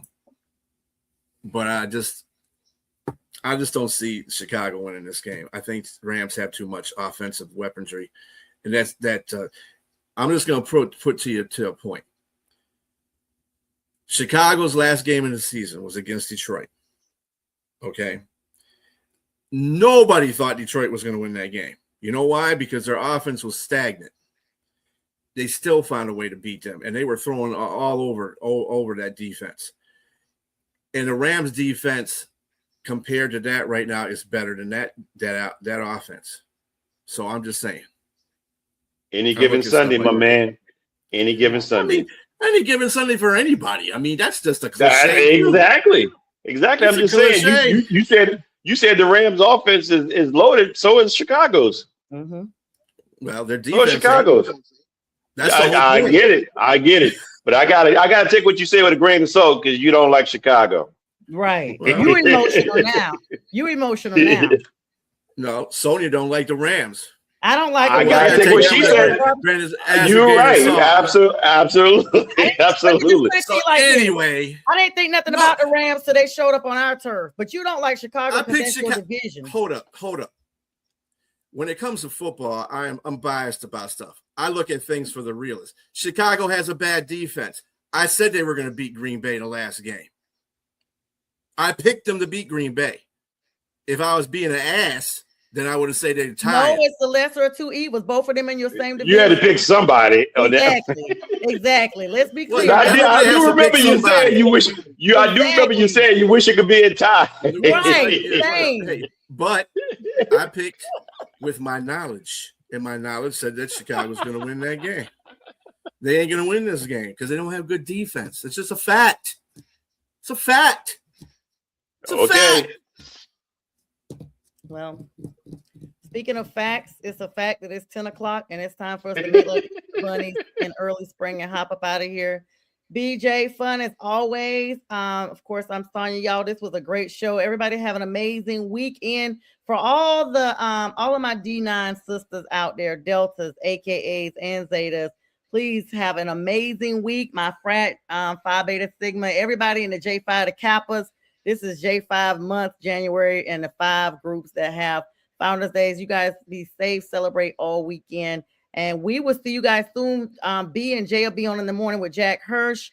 I just don't see Chicago winning this game. I think Rams have too much offensive weaponry, and I'm just going to put to you to a point. Chicago's last game of the season was against Detroit. Okay, nobody thought Detroit was going to win that game. You know why? Because their offense was stagnant. They still found a way to beat them, and they were throwing all over that defense. And the Rams defense, compared to that right now, is better than that offense. So I'm just saying. Any given Sunday, my man. Any given Sunday. Any given Sunday for anybody. I mean, that's just a cliche. Exactly. I'm just saying. You said the Rams' offense is loaded. So is Chicago's. Mm-hmm. Well, their defense. So is Chicago's. I get it. But I gotta take what you say with a grain of salt because you don't like Chicago. Right. Well, you emotional now. No, Sonia don't like the Rams. I don't like. I gotta take what she said. You're right. Absolutely. So anyway, I didn't think nothing about the Rams till they showed up on our turf. But you don't like Chicago because that's your division. Hold up. When it comes to football, I'm biased about stuff. I look at things for the realist. Chicago has a bad defense. I said they were going to beat Green Bay in the last game. I picked them to beat Green Bay. If I was being an ass, then I would have said they're tied. No, it's the lesser of two evils. Both of them in your same division. You had to pick somebody. Exactly. Let's be clear. I do remember you saying you wish. I do remember you saying you wish it could be a tie. Right. But I picked with my knowledge, and my knowledge said that Chicago's going to win that game. They ain't going to win this game because they don't have good defense. It's just a fact. It's a fact. Okay. Well, speaking of facts, it's a fact that it's 10 o'clock and it's time for us to meet like bunnies in early spring and hop up out of here. BJ, fun as always. Of course, I'm Sonia, y'all. This was a great show. Everybody have an amazing weekend. For all of my D9 sisters out there, Deltas, AKAs, and Zetas, please have an amazing week. My frat, Phi Beta Sigma, everybody in the J5, the Kappas. This is J5 month, January, and the 5 groups that have Founders Days. You guys be safe, celebrate all weekend. And we will see you guys soon. B and J will be on in the morning with Jack Hirsch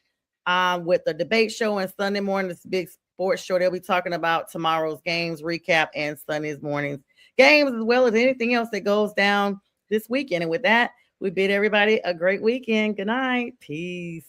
with the debate show, and Sunday morning, this big sports show. They'll be talking about tomorrow's games recap and Sunday's morning's games, as well as anything else that goes down this weekend. And with that, we bid everybody a great weekend. Good night. Peace.